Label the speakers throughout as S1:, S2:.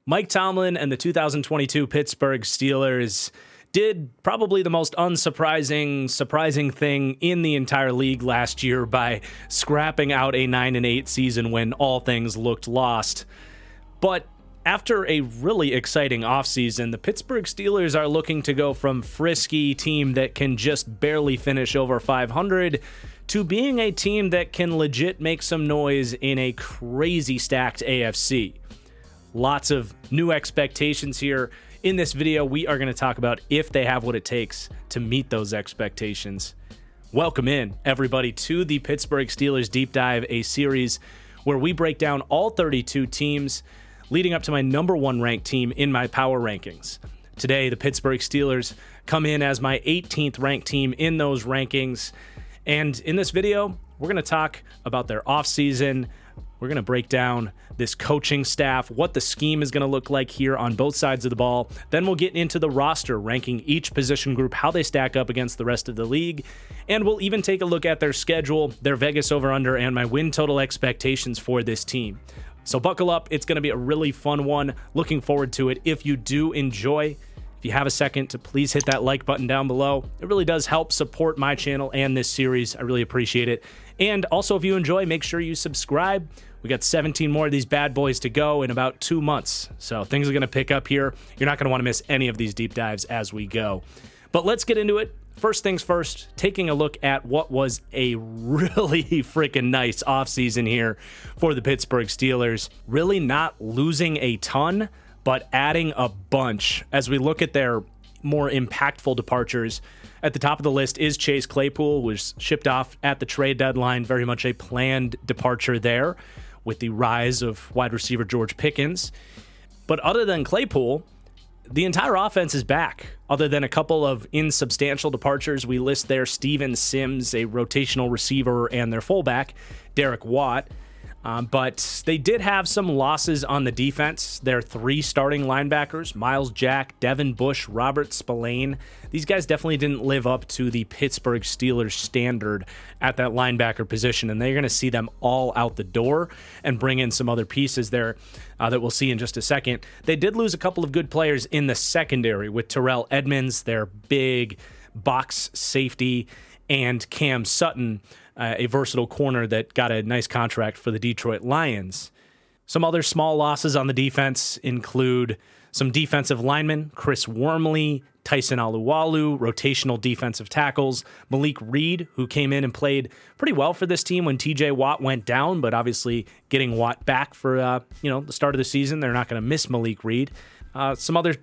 S1: Mike Tomlin and the 2022 Pittsburgh Steelers did probably the most surprising thing in the entire league last year by scrapping out a 9-8 season when all things looked lost. But after a really exciting offseason, the Pittsburgh Steelers are looking to go from frisky team that can just barely finish over 500 to being a team that can legit make some noise in a crazy stacked AFC. Lots of new expectations here. In this video, we are going to talk about if they have what it takes to meet those expectations. Welcome in, everybody, to the Pittsburgh Steelers Deep Dive, a series where we break down all 32 teams leading up to my number one ranked team in my power rankings. Today, the Pittsburgh Steelers come in as my 18th ranked team in those rankings. And in this video, we're going to talk about their offseason. We're going to break down this coaching staff, what the scheme is going to look like here on both sides of the ball. Then we'll get into the roster, ranking each position group, how they stack up against the rest of the league. And we'll even take a look at their schedule, their Vegas over-under, and my win total expectations for this team. So buckle up. It's going to be a really fun one. Looking forward to it. If you do enjoy, if you have a second to please hit that like button down below. It really does help support my channel and this series. I really appreciate it. And also, if you enjoy, make sure you subscribe. We got 17 more of these bad boys to go in about 2 months. So things are going to pick up here. You're not going to want to miss any of these deep dives as we go. But let's get into it. First things first, taking a look at what was a really freaking nice offseason here for the Pittsburgh Steelers. Really not losing a ton, but adding a bunch. As we look at their more impactful departures, at the top of the list is Chase Claypool, who was shipped off at the trade deadline. Very much a planned departure there with the rise of wide receiver George Pickens. But other than Claypool, the entire offense is back. Other than a couple of insubstantial departures, we list there Steven Sims, a rotational receiver, and their fullback, Derek Watt. But they did have some losses on the defense. Their 3 starting linebackers, Miles Jack, Devin Bush, Robert Spillane. These guys definitely didn't live up to the Pittsburgh Steelers standard at that linebacker position, and they're going to see them all out the door and bring in some other pieces there that we'll see in just a second. They did lose a couple of good players in the secondary with Terrell Edmonds, their big box safety, and Cam Sutton, a versatile corner that got a nice contract for the Detroit Lions. Some other small losses on the defense include some defensive linemen, Chris Wormley, Tyson Alualu, rotational defensive tackles, Malik Reed, who came in and played pretty well for this team when TJ Watt went down, but obviously getting Watt back for the start of the season, they're not going to miss Malik Reed. Some other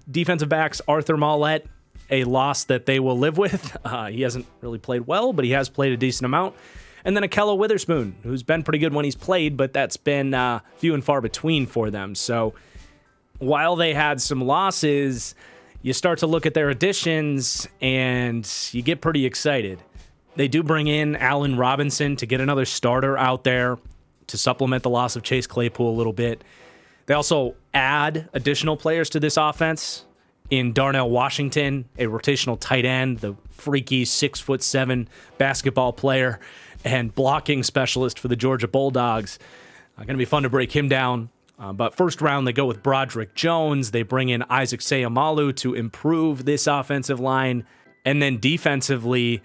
S1: defensive backs, Arthur Maulet, a loss that they will live with. He hasn't really played well, but he has played a decent amount. And then Akella Witherspoon, who's been pretty good when he's played, but that's been few and far between for them. So while they had some losses, you start to look at their additions and you get pretty excited. They do bring in Allen Robinson to get another starter out there to supplement the loss of Chase Claypool a little bit. They also add additional players to this offense in Darnell Washington, a rotational tight end, the freaky 6'7" basketball player and blocking specialist for the Georgia Bulldogs. Going to be fun to break him down. But first round, they go with Broderick Jones. They bring in Isaac Seumalo to improve this offensive line. And then defensively,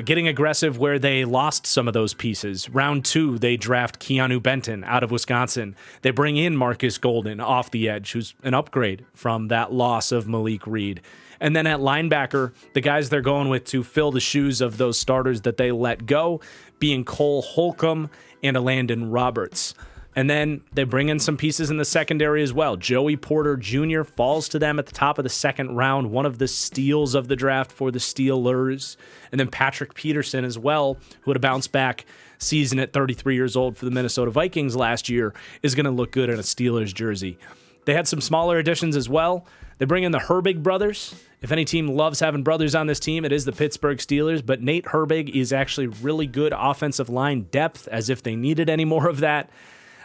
S1: getting aggressive where they lost some of those pieces. Round 2, they draft Keanu Benton out of Wisconsin. They bring in Marcus Golden off the edge, who's an upgrade from that loss of Malik Reed. And then at linebacker, the guys they're going with to fill the shoes of those starters that they let go, being Cole Holcomb and Landon Roberts. And then they bring in some pieces in the secondary as well. Joey Porter Jr. falls to them at the top of the second round, one of the steals of the draft for the Steelers. And then Patrick Peterson as well, who had a bounce back season at 33 years old for the Minnesota Vikings last year, is going to look good in a Steelers jersey. They had some smaller additions as well. They bring in the Herbig brothers. If any team loves having brothers on this team, it is the Pittsburgh Steelers, but Nate Herbig is actually really good offensive line depth, as if they needed any more of that.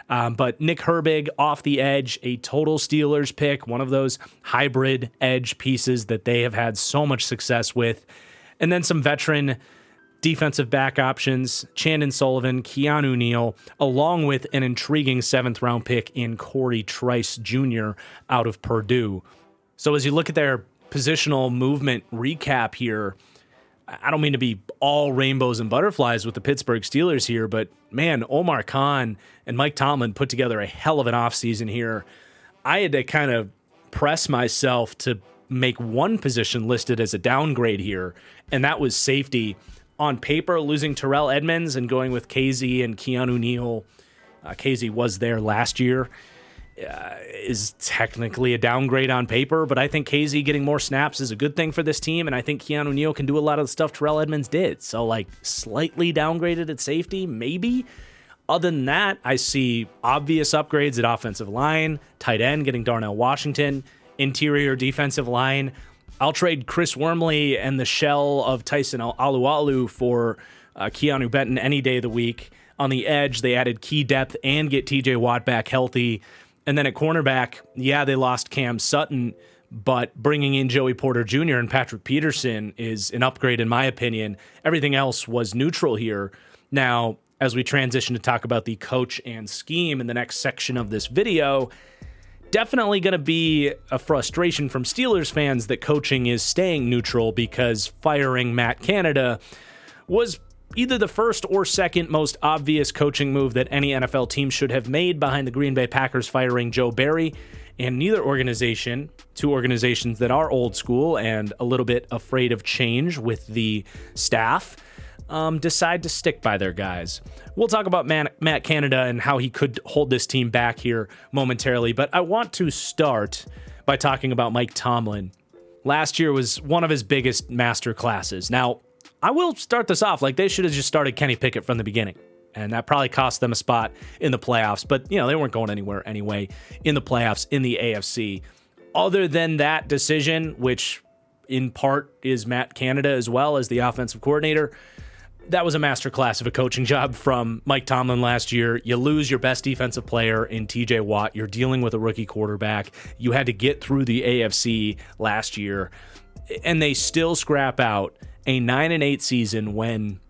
S1: But Nick Herbig off the edge, a total Steelers pick, one of those hybrid edge pieces that they have had so much success with. And then some veteran defensive back options, Chandon Sullivan, Keanu Neal, along with an intriguing 7th-round pick in Corey Trice Jr. out of Purdue. So as you look at their positional movement recap here, I don't mean to be all rainbows and butterflies with the Pittsburgh Steelers here, but man, Omar Khan and Mike Tomlin put together a hell of an offseason here. I had to kind of press myself to make one position listed as a downgrade here, and that was safety. On paper, losing Terrell Edmonds and going with KZ and Keanu Neal, KZ was there last year, is technically a downgrade on paper, but I think KZ getting more snaps is a good thing for this team, and I think Keanu Neal can do a lot of the stuff Terrell Edmonds did. So, like, slightly downgraded at safety, maybe. Other than that, I see obvious upgrades at offensive line, tight end, getting Darnell Washington, interior defensive line. I'll trade Chris Wormley and the shell of Tyson Alualu for Keanu Benton any day of the week. On the edge, they added key depth and get TJ Watt back healthy. And then at cornerback, yeah, they lost Cam Sutton, but bringing in Joey Porter Jr. and Patrick Peterson is an upgrade in my opinion. Everything else was neutral here. Now, as we transition to talk about the coach and scheme in the next section of this video, definitely going to be a frustration from Steelers fans that coaching is staying neutral because firing Matt Canada was either the first or second most obvious coaching move that any NFL team should have made behind the Green Bay Packers firing Joe Barry, and neither organization, two organizations that are old school and a little bit afraid of change with the staff, decide to stick by their guys. We'll talk about Matt Canada and how he could hold this team back here momentarily, but I want to start by talking about Mike Tomlin. Last year was one of his biggest master classes. Now, I will start this off like they should have just started Kenny Pickett from the beginning, and that probably cost them a spot in the playoffs, but they weren't going anywhere anyway in the playoffs in the AFC. Other than that decision, which in part is Matt Canada as well as the offensive coordinator, that was a masterclass of a coaching job from Mike Tomlin last year. You lose your best defensive player in TJ Watt. You're dealing with a rookie quarterback. You had to get through the AFC last year, and they still scrap out a 9-8 season when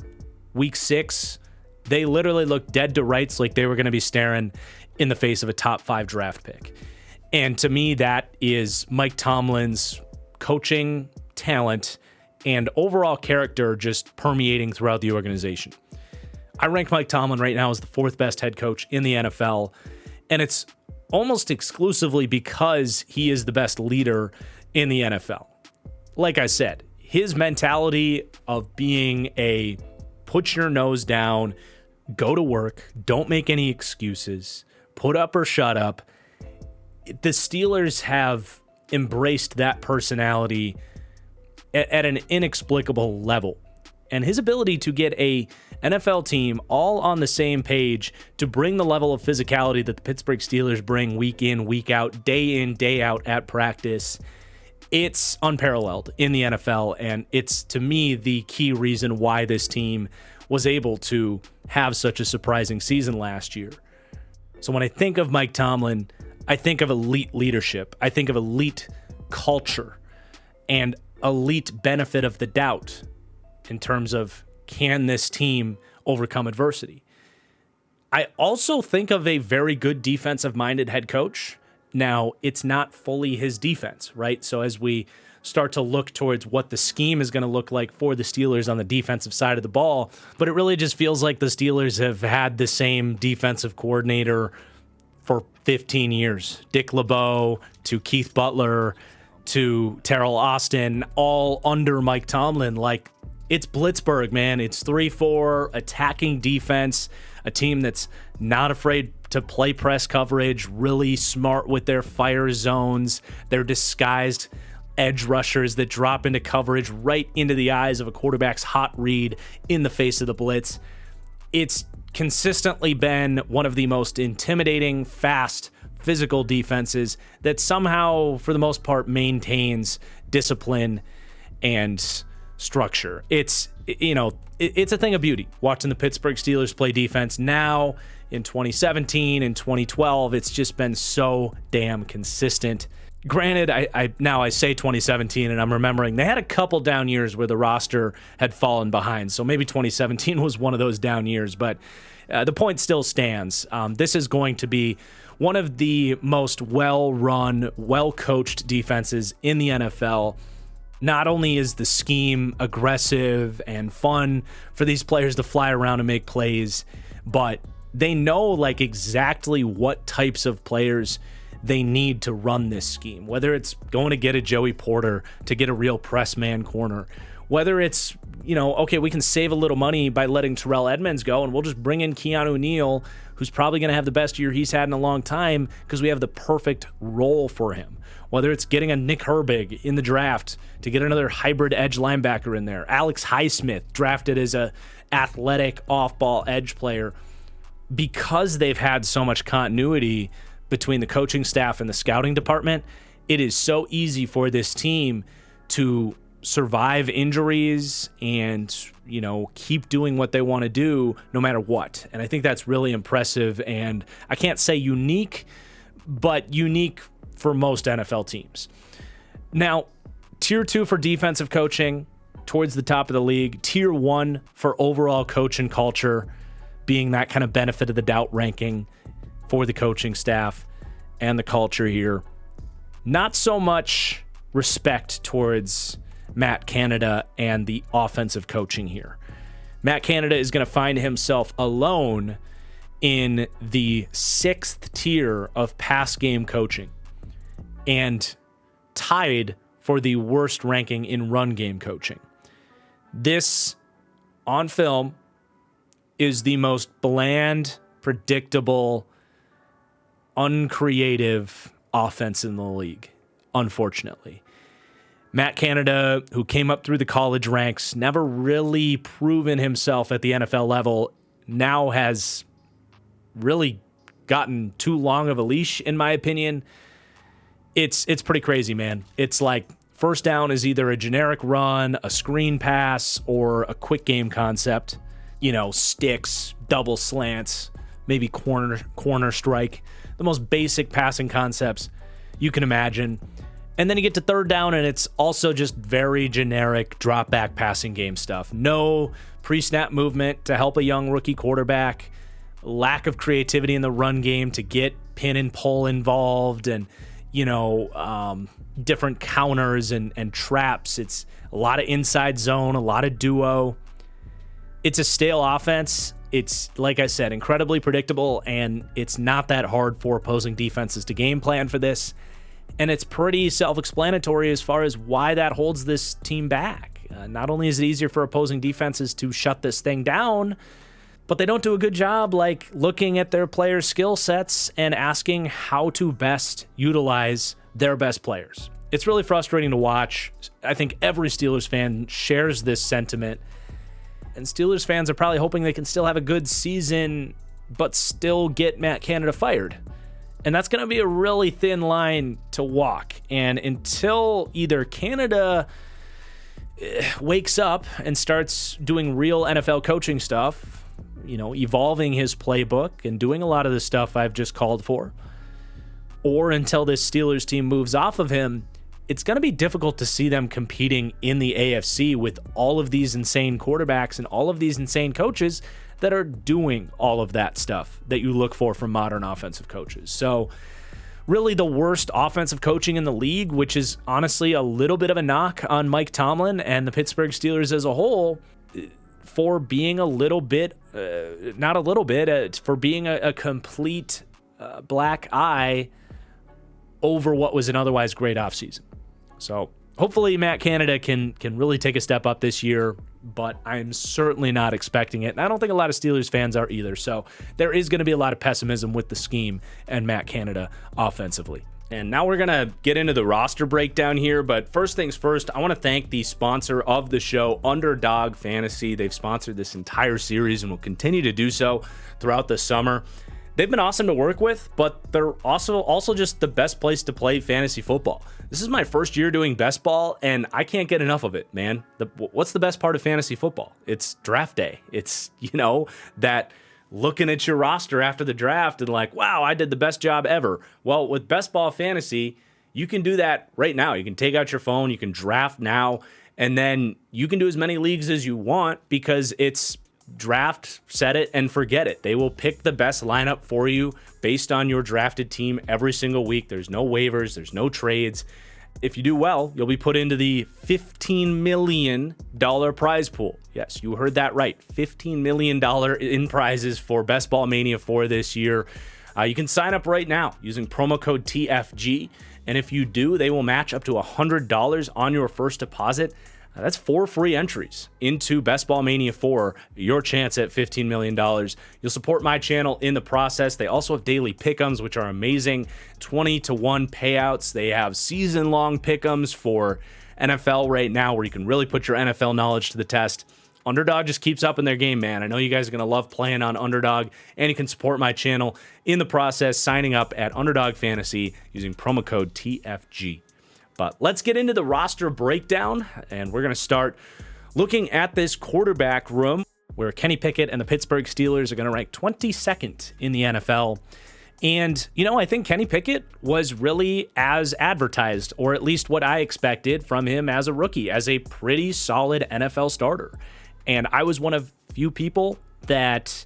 S1: week 6, they literally looked dead to rights like they were going to be staring in the face of a top 5 draft pick. And to me, that is Mike Tomlin's coaching talent and overall character just permeating throughout the organization. I rank Mike Tomlin right now as the 4th best head coach in the NFL, and it's almost exclusively because he is the best leader in the NFL. Like I said, his mentality of being a put your nose down, go to work, don't make any excuses, put up or shut up. The Steelers have embraced that personality at an inexplicable level. And his ability to get a NFL team all on the same page to bring the level of physicality that the Pittsburgh Steelers bring week in, week out, day out at practice, it's unparalleled in the NFL. And it's, to me, the key reason why this team was able to have such a surprising season last year. So when I think of Mike Tomlin, I think of elite leadership. I think of elite culture and elite benefit of the doubt in terms of, can this team overcome adversity? I also think of a very good defensive-minded head coach. Now, it's not fully his defense, right? So as we start to look towards what the scheme is going to look like for the Steelers on the defensive side of the ball, but it really just feels like the Steelers have had the same defensive coordinator for 15 years. Dick LeBeau to Keith Butler to Terrell Austin, all under Mike Tomlin. Like, it's Blitzburgh, man. It's 3-4 attacking defense, a team that's not afraid to play press coverage, really smart with their fire zones, their disguised edge rushers that drop into coverage right into the eyes of a quarterback's hot read in the face of the blitz. It's consistently been one of the most intimidating, fast, physical defenses that somehow, for the most part, maintains discipline and structure. It's it's a thing of beauty watching the Pittsburgh Steelers play defense. Now in 2017 and 2012, it's just been so damn consistent. Granted, I say 2017 and I'm remembering they had a couple down years where the roster had fallen behind. So maybe 2017 was one of those down years, but the point still stands. This is going to be one of the most well-run, well-coached defenses in the NFL. Not only is the scheme aggressive and fun for these players to fly around and make plays, but they know exactly what types of players they need to run this scheme, whether it's going to get a Joey Porter to get a real press man corner, whether it's, okay, we can save a little money by letting Terrell Edmonds go and we'll just bring in Keanu Neal, who's probably going to have the best year he's had in a long time because we have the perfect role for him. Whether it's getting a Nick Herbig in the draft to get another hybrid edge linebacker in there, Alex Highsmith drafted as a athletic off-ball edge player. Because they've had so much continuity between the coaching staff and the scouting department, it is so easy for this team to survive injuries and, keep doing what they want to do no matter what. And I think that's really impressive. And I can't say unique, but unique for most NFL teams. Now, tier 2 for defensive coaching, towards the top of the league. Tier 1 for overall coach and culture, being that kind of benefit of the doubt ranking for the coaching staff and the culture here. Not so much respect towards Matt Canada and the offensive coaching here. Matt Canada is going to find himself alone in the 6th tier of pass game coaching and tied for the worst ranking in run game coaching. This, on film, is the most bland, predictable, uncreative offense in the league, unfortunately. Matt Canada, who came up through the college ranks, never really proven himself at the NFL level, now has really gotten too long of a leash, in my opinion. It's pretty crazy, man. It's like first down is either a generic run, a screen pass, or a quick game concept. Sticks, double slants, maybe corner strike, the most basic passing concepts you can imagine. And then you get to third down and it's also just very generic drop back passing game stuff. No pre-snap movement to help a young rookie quarterback, lack of creativity in the run game to get pin and pull involved, and different counters and traps. It's a lot of inside zone, a lot of duo. It's a stale offense. It's, like I said, incredibly predictable, and it's not that hard for opposing defenses to game plan for this. And it's pretty self-explanatory as far as why that holds this team back. Not only is it easier for opposing defenses to shut this thing down, but they don't do a good job looking at their players' skill sets and asking how to best utilize their best players. It's really frustrating to watch. I think every Steelers fan shares this sentiment. And Steelers fans are probably hoping they can still have a good season, but still get Matt Canada fired. And that's going to be a really thin line to walk. And until either Canada wakes up and starts doing real NFL coaching stuff, evolving his playbook and doing a lot of the stuff I've just called for, or until this Steelers team moves off of him, it's going to be difficult to see them competing in the AFC with all of these insane quarterbacks and all of these insane coaches that are doing all of that stuff that you look for from modern offensive coaches. So really the worst offensive coaching in the league, which is honestly a little bit of a knock on Mike Tomlin and the Pittsburgh Steelers as a whole for being a little bit, for being a complete black eye over what was an otherwise great offseason. So hopefully Matt Canada can really take a step up this year, but I'm certainly not expecting it. And I don't think a lot of Steelers fans are either. So there is going to be a lot of pessimism with the scheme and Matt Canada offensively. And now we're going to get into the roster breakdown here. But first things first, I want to thank the sponsor of the show, Underdog Fantasy. They've sponsored this entire series and will continue to do so throughout the summer. they've been awesome to work with, but they're also just the best place to play fantasy football. This is my first year doing best ball, and I can't get enough of it, man. What's the best part of fantasy football? It's draft day. It's, that looking at your roster after the draft and like, wow, I did the best job ever. Well, with best ball fantasy, you can do that right now. You can take out your phone, you can draft now, and then you can do as many leagues as you want because it's draft, set it, and forget it. They will pick the best lineup for you based on your drafted team every single week. There's no waivers, there's no trades. If you do well, you'll be put into the $15 million prize pool. Yes, you heard that right. $15 million in prizes for Best Ball Mania 4 this year. You can sign up right now using promo code TFG. And if you do, they will match up to $100 on your first deposit. That's 4 free entries into Best Ball Mania 4, your chance at $15 million. You'll support my channel in the process. They also have daily pick'ems, which are amazing. 20-to-1 payouts. They have season-long pick'ems for NFL right now, where you can really put your NFL knowledge to the test. Underdog just keeps up in their game, man. I know you guys are going to love playing on Underdog, and you can support my channel in the process, signing up at Underdog Fantasy using promo code TFG. But let's get into the roster breakdown, and we're going to start looking at this quarterback room where Kenny Pickett and the Pittsburgh Steelers are going to rank 22nd in the NFL. And, I think Kenny Pickett was really as advertised, or at least what I expected from him as a rookie, as a pretty solid NFL starter. And I was one of few people that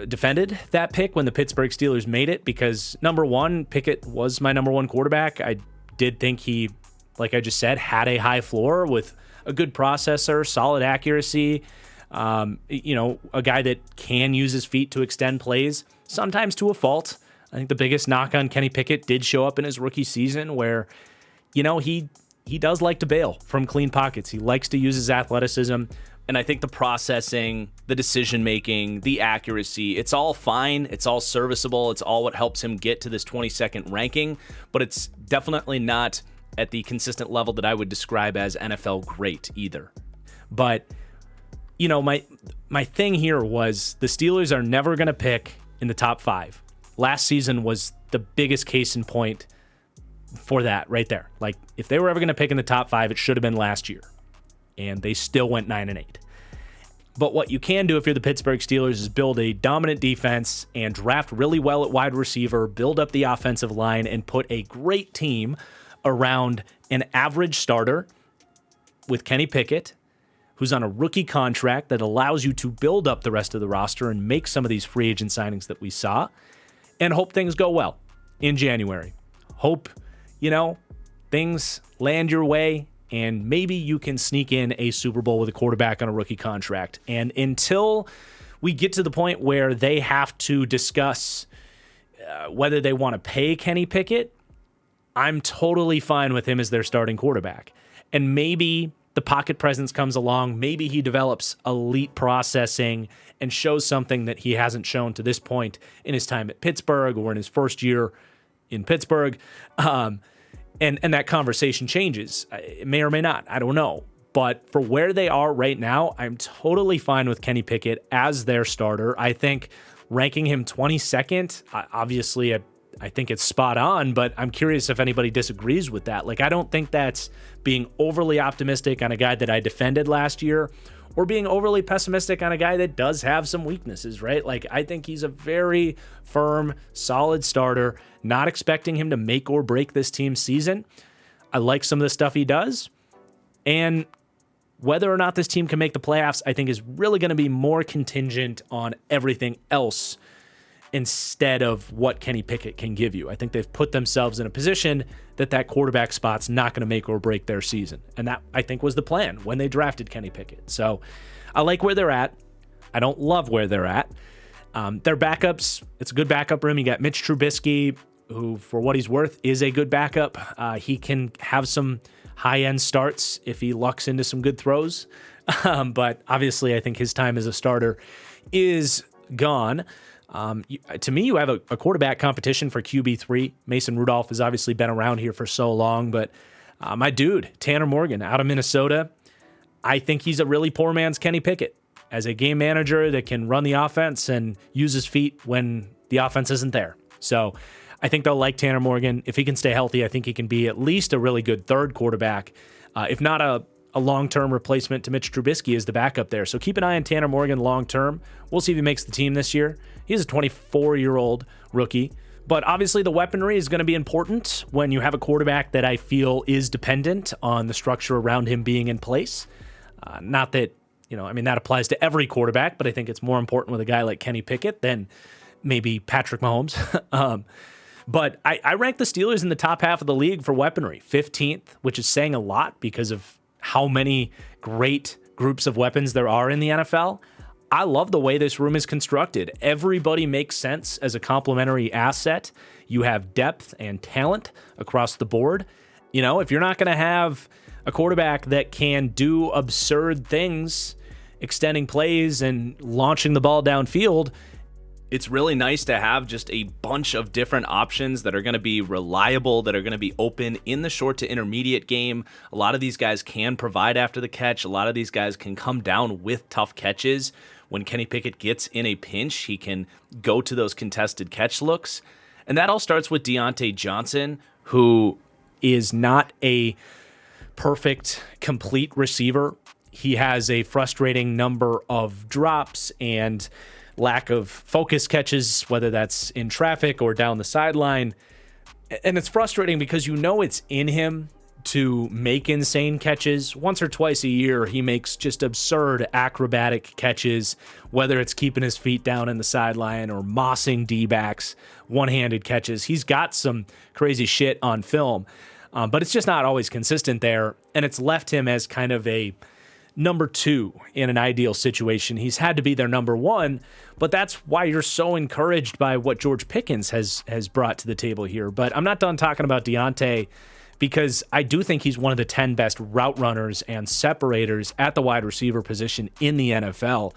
S1: defended that pick when the Pittsburgh Steelers made it because, number one, Pickett was my number one quarterback. I did think he, like I just said, had a high floor with a good processor, solid accuracy, a guy that can use his feet to extend plays, sometimes to a fault. I think the biggest knock on Kenny Pickett did show up in his rookie season where, he does like to bail from clean pockets. He likes to use his athleticism. And I think the processing, the decision-making, the accuracy, it's all fine. It's all serviceable. It's all what helps him get to this 22nd ranking. But it's definitely not at the consistent level that I would describe as NFL great either. But, my thing here was the Steelers are never going to pick in the top 5. Last season was the biggest case in point for that right there. Like, if they were ever going to pick in the top 5, it should have been last year. And they still went 9-8. But what you can do if you're the Pittsburgh Steelers is build a dominant defense and draft really well at wide receiver, build up the offensive line, and put a great team around an average starter with Kenny Pickett, who's on a rookie contract that allows you to build up the rest of the roster and make some of these free agent signings that we saw, and hope things go well in January. Hope, things land your way, and maybe you can sneak in a Super Bowl with a quarterback on a rookie contract. And until we get to the point where they have to discuss whether they want to pay Kenny Pickett, I'm totally fine with him as their starting quarterback. And maybe the pocket presence comes along. Maybe he develops elite processing and shows something that he hasn't shown to this point in his time at Pittsburgh or in his first year in Pittsburgh. And that conversation changes. It may or may not. I don't know. But for where they are right now, I'm totally fine with Kenny Pickett as their starter. I think ranking him 22nd, obviously, I think it's spot on, but I'm curious if anybody disagrees with that. Like, I don't think that's being overly optimistic on a guy that I defended last year or being overly pessimistic on a guy that does have some weaknesses, right? Like, I think he's a very firm, solid starter, not expecting him to make or break this team's season. I like some of the stuff he does. And whether or not this team can make the playoffs, I think is really going to be more contingent on everything else instead of what Kenny Pickett can give you. I think they've put themselves in a position that quarterback spot's not going to make or break their season. And that, I think, was the plan when they drafted Kenny Pickett. So I like where they're at. I don't love where they're at. Their backups, it's a good backup room. You got Mitch Trubisky, who, for what he's worth, is a good backup. He can have some high-end starts if he lucks into some good throws. But obviously, I think his time as a starter is gone. To me, you have a quarterback competition for QB3. Mason Rudolph has obviously been around here for so long, but my dude, Tanner Morgan out of Minnesota, I think he's a really poor man's Kenny Pickett as a game manager that can run the offense and use his feet when the the offense isn't there. So I think they'll like Tanner Morgan. If he can stay healthy, I think he can be at least a really good third quarterback, if not a long-term replacement to Mitch Trubisky as the backup there. So keep an eye on Tanner Morgan long-term. We'll see if he makes the team this year. He's a 24-year-old rookie. But obviously the weaponry is going to be important when you have a quarterback that I feel is dependent on the structure around him being in place. Not that, that applies to every quarterback, but I think it's more important with a guy like Kenny Pickett than maybe Patrick Mahomes. But I rank the Steelers in the top half of the league for weaponry, 15th, which is saying a lot because of how many great groups of weapons there are in the NFL. I love the way this room is constructed. Everybody makes sense as a complementary asset. You have depth and talent across the board. If you're not going to have a quarterback that can do absurd things, extending plays and launching the ball downfield, it's really nice to have just a bunch of different options that are going to be reliable, that are going to be open in the short to intermediate game. A lot of these guys can provide after the catch. A lot of these guys can come down with tough catches. When Kenny Pickett gets in a pinch, he can go to those contested catch looks. And that all starts with Deontay Johnson, who is not a perfect, complete receiver. He has a frustrating number of drops and lack of focus catches, whether that's in traffic or down the sideline. And it's frustrating because it's in him to make insane catches. Once or twice a year, he makes just absurd acrobatic catches, whether it's keeping his feet down in the sideline or mossing D-backs, one-handed catches. He's got some crazy shit on film, but it's just not always consistent there, and it's left him as kind of a number 2 in an ideal situation. He's had to be their number 1, but that's why you're so encouraged by what George Pickens has brought to the table here. But I'm not done talking about Deontay, because I do think he's one of the 10 best route runners and separators at the wide receiver position in the NFL.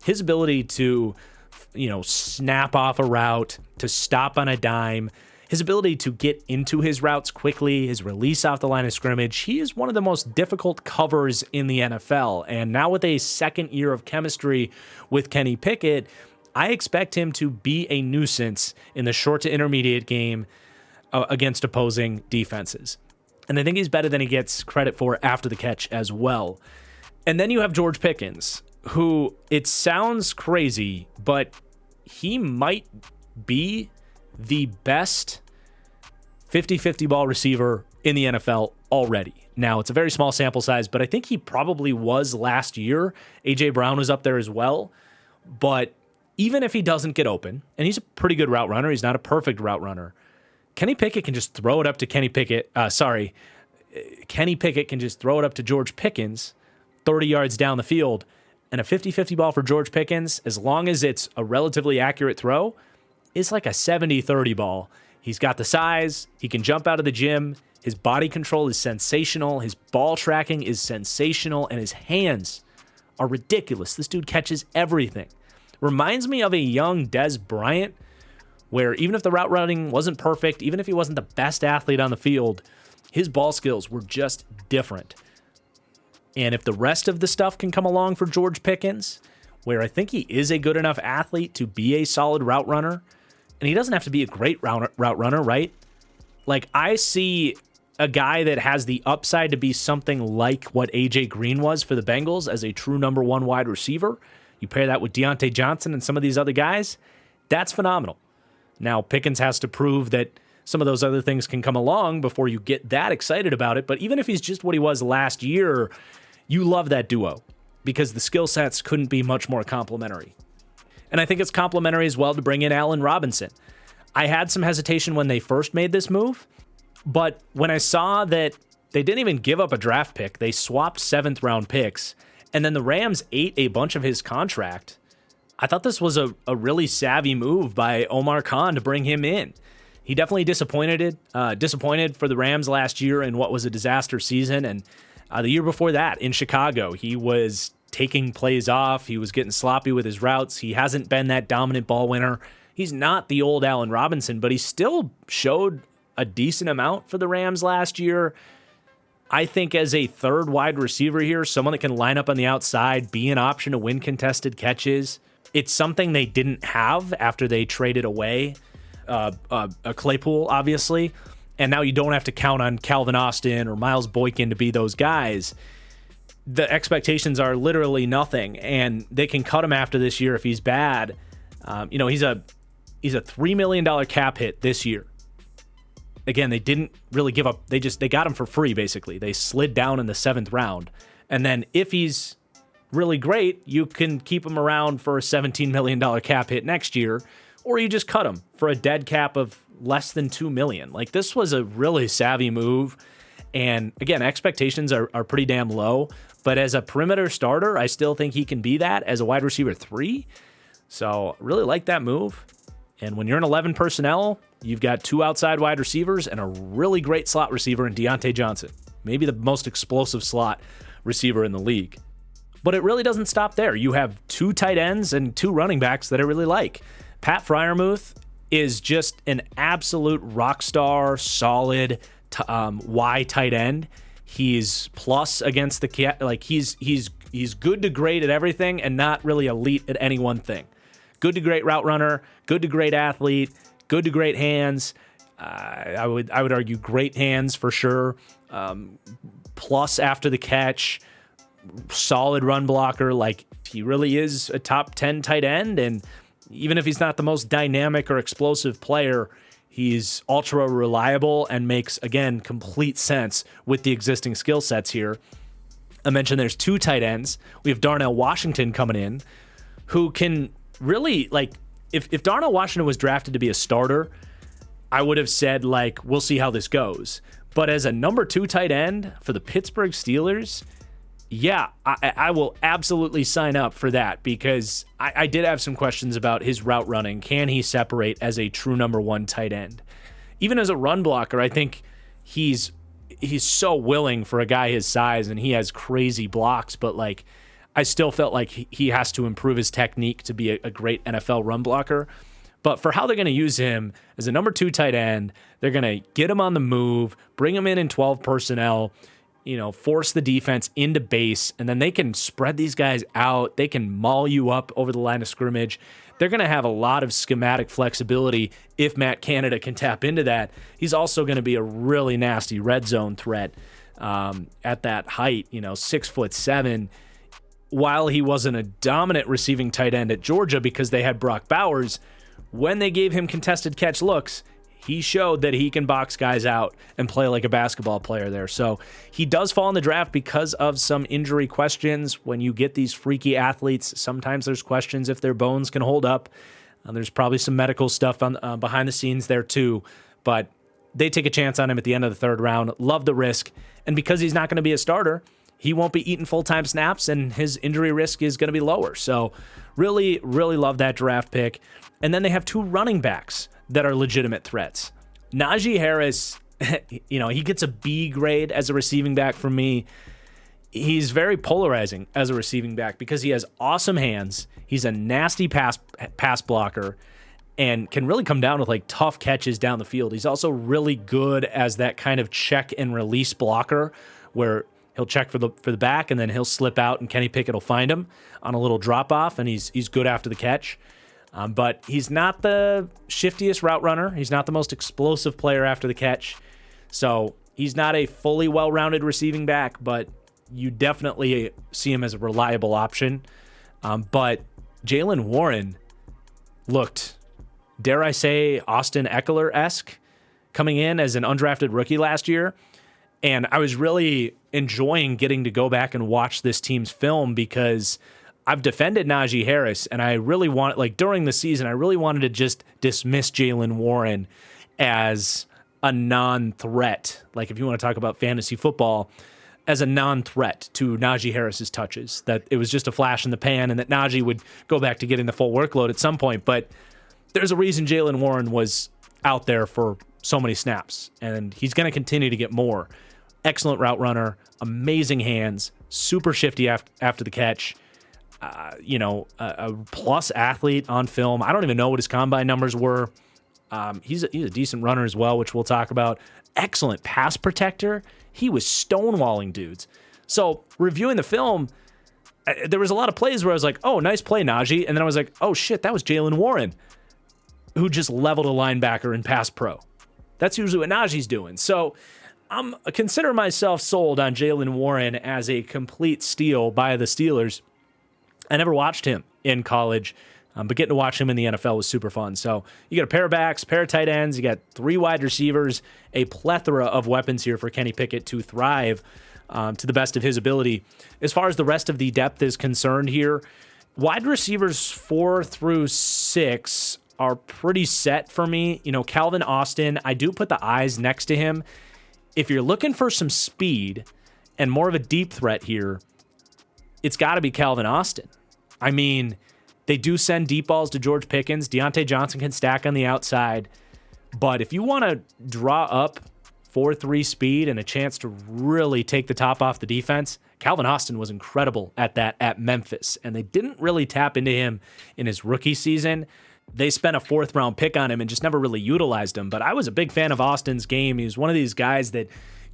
S1: His ability to, snap off a route, to stop on a dime, his ability to get into his routes quickly, his release off the line of scrimmage, he is one of the most difficult covers in the NFL. And now with a second year of chemistry with Kenny Pickett, I expect him to be a nuisance in the short to intermediate game against opposing defenses. And I think he's better than he gets credit for after the catch as well. And then you have George Pickens, who, it sounds crazy, but he might be the best 50-50 ball receiver in the NFL already. Now, it's a very small sample size, but I think he probably was last year. A.J. Brown was up there as well. But even if he doesn't get open, and he's a pretty good route runner, he's not a perfect route runner, Kenny Pickett can just throw it up to Kenny Pickett can just throw it up to George Pickens 30 yards down the field. And a 50-50 ball for George Pickens, as long as it's a relatively accurate throw, is like a 70-30 ball. He's got the size. He can jump out of the gym. His body control is sensational. His ball tracking is sensational. And his hands are ridiculous. This dude catches everything. Reminds me of a young Dez Bryant, where even if the route running wasn't perfect, even if he wasn't the best athlete on the field, his ball skills were just different. And if the rest of the stuff can come along for George Pickens, where I think he is a good enough athlete to be a solid route runner, and he doesn't have to be a great route runner, right? Like, I see a guy that has the upside to be something like what A.J. Green was for the Bengals as a true number 1 wide receiver. You pair that with Deontay Johnson and some of these other guys, that's phenomenal. Now, Pickens has to prove that some of those other things can come along before you get that excited about it. But even if he's just what he was last year, you love that duo because the skill sets couldn't be much more complementary. And I think it's complementary as well to bring in Allen Robinson. I had some hesitation when they first made this move, but when I saw that they didn't even give up a draft pick, they swapped 7th round picks, and then the Rams ate a bunch of his contract, I thought this was a really savvy move by Omar Khan to bring him in. He definitely disappointed for the Rams last year in what was a disaster season, and the year before that in Chicago, he was taking plays off. He was getting sloppy with his routes. He hasn't been that dominant ball winner. He's not the old Allen Robinson, but he still showed a decent amount for the Rams last year. I think as a third wide receiver here, someone that can line up on the outside, be an option to win contested catches, It's something they didn't have after they traded away a Claypool, obviously, and now you don't have to count on Calvin Austin or Miles Boykin to be those guys. The expectations are literally nothing, and they can cut him after this year if he's bad. He's a $3 million cap hit this year. Again, they didn't really give up. They got him for free, basically. They slid down in the 7th round. And then if he's really great, you can keep him around for a $17 million cap hit next year, or you just cut him for a dead cap of less than $2 million. Like, this was a really savvy move. And again, expectations are pretty damn low. But as a perimeter starter, I still think he can be that as a wide receiver 3. So really like that move. And when you're in 11 personnel, you've got 2 outside wide receivers and a really great slot receiver in Deontay Johnson. Maybe the most explosive slot receiver in the league. But it really doesn't stop there. You have 2 tight ends and 2 running backs that I really like. Pat Freiermuth is just an absolute rock star, solid Y tight end. He's plus against the like he's good to great at everything and not really elite at any one thing. Good to great route runner, good to great athlete, good to great hands. I would argue great hands for sure. Plus after the catch, solid run blocker. Like, he really is a top 10 tight end, and even if he's not the most dynamic or explosive player, he's ultra reliable and makes, again, complete sense with the existing skill sets here. I mentioned there's 2 tight ends. We have Darnell Washington coming in, who can really, like, if Darnell Washington was drafted to be a starter, I would have said, like, we'll see how this goes. But as a number 2 tight end for the Pittsburgh Steelers, yeah, I will absolutely sign up for that, because I did have some questions about his route running. Can he separate as a true number 1 tight end? Even as a run blocker, I think he's so willing for a guy his size, and he has crazy blocks, but like, I still felt like he has to improve his technique to be a great NFL run blocker. But for how they're going to use him as a number 2 tight end, they're going to get him on the move, bring him in 12 personnel, force the defense into base, and then they can spread these guys out. They can maul you up over the line of scrimmage. They're going to have a lot of schematic flexibility if Matt Canada can tap into that. He's also going to be a really nasty red zone threat at that height, 6'7". While he wasn't a dominant receiving tight end at Georgia because they had Brock Bowers, when they gave him contested catch looks, he showed that he can box guys out and play like a basketball player there. So he does fall in the draft because of some injury questions. When you get these freaky athletes, sometimes there's questions if their bones can hold up. There's probably some medical stuff on behind the scenes there too. But they take a chance on him at the end of the 3rd round. Love the risk. And because he's not going to be a starter, he won't be eating full-time snaps, and his injury risk is going to be lower. So really, really love that draft pick. And then they have 2 running backs that are legitimate threats. Najee Harris, he gets a B grade as a receiving back from me. He's very polarizing as a receiving back because he has awesome hands. He's a nasty pass blocker and can really come down with like tough catches down the field. He's also really good as that kind of check and release blocker where he'll check for the back and then he'll slip out and Kenny Pickett will find him on a little drop off, and he's good after the catch. But he's not the shiftiest route runner. He's not the most explosive player after the catch. So he's not a fully well-rounded receiving back, but you definitely see him as a reliable option. But Jaylen Warren looked, dare I say, Austin Eckler-esque coming in as an undrafted rookie last year. And I was really enjoying getting to go back and watch this team's film because I've defended Najee Harris, and I really want, like, during the season, I really wanted to just dismiss Jaylen Warren as a non-threat. Like, if you want to talk about fantasy football, as a non-threat to Najee Harris's touches, that it was just a flash in the pan and that Najee would go back to getting the full workload at some point. But there's a reason Jaylen Warren was out there for so many snaps, and he's going to continue to get more. Excellent route runner, amazing hands, super shifty after the catch. A plus athlete on film. I don't even know what his combine numbers were. He's a decent runner as well, which we'll talk about. Excellent pass protector. He was stonewalling dudes. So reviewing the film, there was a lot of plays where I was like, oh, nice play, Najee. And then I was like, oh, shit, that was Jalen Warren, who just leveled a linebacker in pass pro. That's usually what Najee's doing. So I'm consider myself sold on Jalen Warren as a complete steal by the Steelers. I never watched him in college, but getting to watch him in the NFL was super fun. So you got a pair of backs, pair of tight ends, you got 3 wide receivers, a plethora of weapons here for Kenny Pickett to thrive to the best of his ability. As far as the rest of the depth is concerned here, wide receivers 4 through 6 are pretty set for me. You know, Calvin Austin, I do put the eyes next to him. If you're looking for some speed and more of a deep threat here, it's got to be Calvin Austin. I mean, they do send deep balls to George Pickens. Deontay Johnson can stack on the outside. But if you want to draw up 4-3 speed and a chance to really take the top off the defense, Calvin Austin was incredible at that at Memphis. And they didn't really tap into him in his rookie season. They spent a 4th-round pick on him and just never really utilized him. But I was a big fan of Austin's game. He was one of these guys that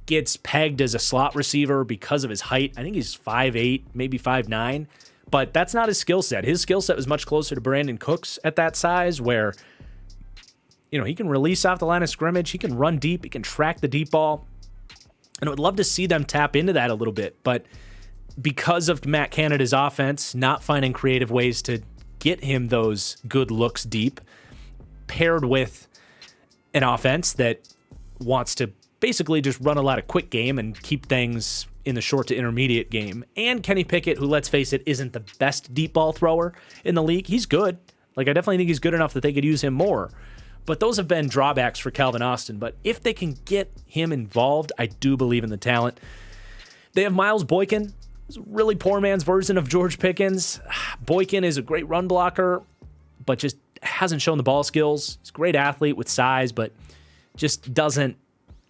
S1: gets pegged as a slot receiver because of his height. I think he's 5'8", maybe 5'9". But that's not his skill set. His skill set was much closer to Brandon Cooks at that size, where, you know, he can release off the line of scrimmage. He can run deep. He can track the deep ball. And I would love to see them tap into that a little bit. But because of Matt Canada's offense not finding creative ways to get him those good looks deep, paired with an offense that wants to basically just run a lot of quick game and keep things in the short to intermediate game, and Kenny Pickett, who, let's face it, isn't the best deep ball thrower in the league. He's good. Like, I definitely think he's good enough that they could use him more. But those have been drawbacks for Calvin Austin. But if they can get him involved, I do believe in the talent. They have Miles Boykin. It's a really poor man's version of George Pickens. Boykin is a great run blocker, but just hasn't shown the ball skills. He's a great athlete with size, but just doesn't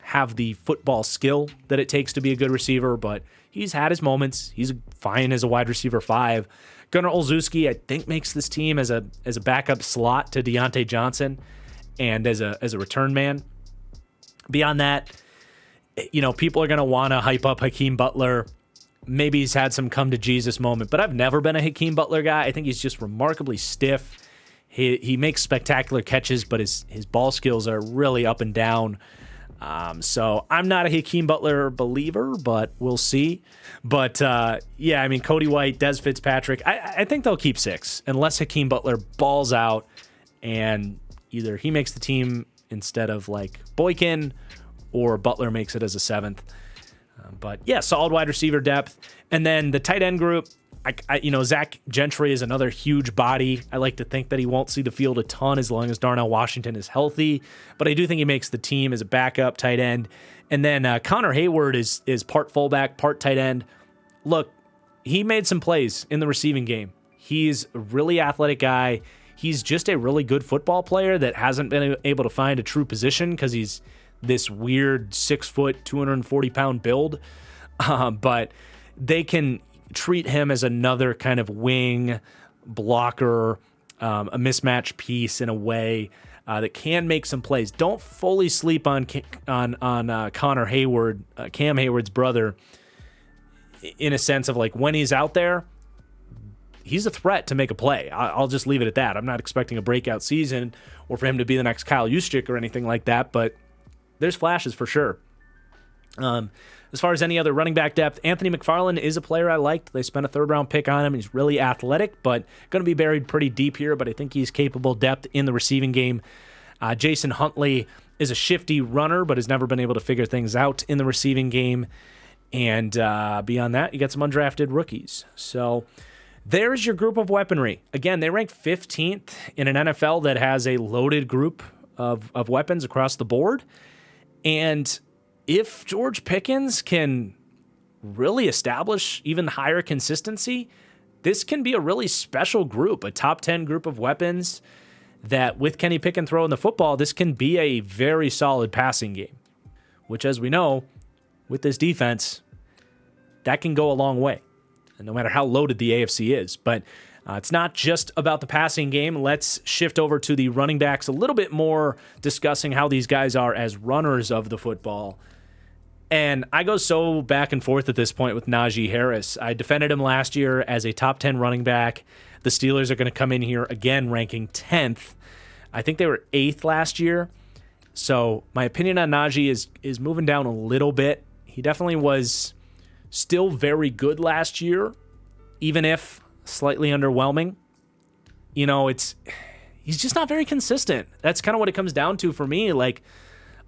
S1: have the football skill that it takes to be a good receiver. But he's had his moments. He's fine as a wide receiver 5. Gunnar Olszewski, I think, makes this team as a backup slot to Deontay Johnson and as a return man. Beyond that, you know, people are going to want to hype up Hakeem Butler. Maybe he's had some come to Jesus moment, but I've never been a Hakeem Butler guy. I think he's just remarkably stiff. He makes spectacular catches, but his ball skills are really up and down. So I'm not a Hakeem Butler believer, but we'll see. But yeah, I mean, Cody White, Des Fitzpatrick, I think they'll keep 6 unless Hakeem Butler balls out and either he makes the team instead of like Boykin or Butler makes it as a 7th. But yeah, solid wide receiver depth. And then the tight end group, you know, Zach Gentry is another huge body. I like to think that he won't see the field a ton as long as Darnell Washington is healthy, but I do think he makes the team as a backup tight end. And then Connor Hayward is part fullback, part tight end. Look, he made some plays in the receiving game. He's a really athletic guy. He's just a really good football player that hasn't been able to find a true position because he's this weird 6 foot, 240 pound build. But they can treat him as another kind of wing blocker, a mismatch piece in a way that can make some plays. Don't fully sleep on Connor Hayward, Cam Hayward's brother, in a sense of like when he's out there, he's a threat to make a play. I'll just leave it at that. I'm not expecting a breakout season or for him to be the next Kyle Juszczyk or anything like that, but there's flashes for sure. As far as any other running back depth, Anthony McFarland is a player I liked. They spent a 3rd-round pick on him. He's really athletic, but going to be buried pretty deep here, but I think he's capable depth in the receiving game. Jason Huntley is a shifty runner, but has never been able to figure things out in the receiving game. And beyond that, you got some undrafted rookies. So there's your group of weaponry. Again, they rank 15th in an NFL that has a loaded group of weapons across the board. And if George Pickens can really establish even higher consistency, this can be a really special group, a top 10 group of weapons that with Kenny Pickett throwing the football, this can be a very solid passing game, which, as we know, with this defense, that can go a long way, and no matter how loaded the AFC is. But it's not just about the passing game. Let's shift over to the running backs a little bit more, discussing how these guys are as runners of the football. And I go so back and forth at this point with Najee Harris. I defended him last year as a top 10 running back. The Steelers are going to come in here again ranking 10th. I think they were 8th last year. So my opinion on Najee is moving down a little bit. He definitely was still very good last year, even if slightly underwhelming. You know, he's just not very consistent. That's kind of what it comes down to for me. Like,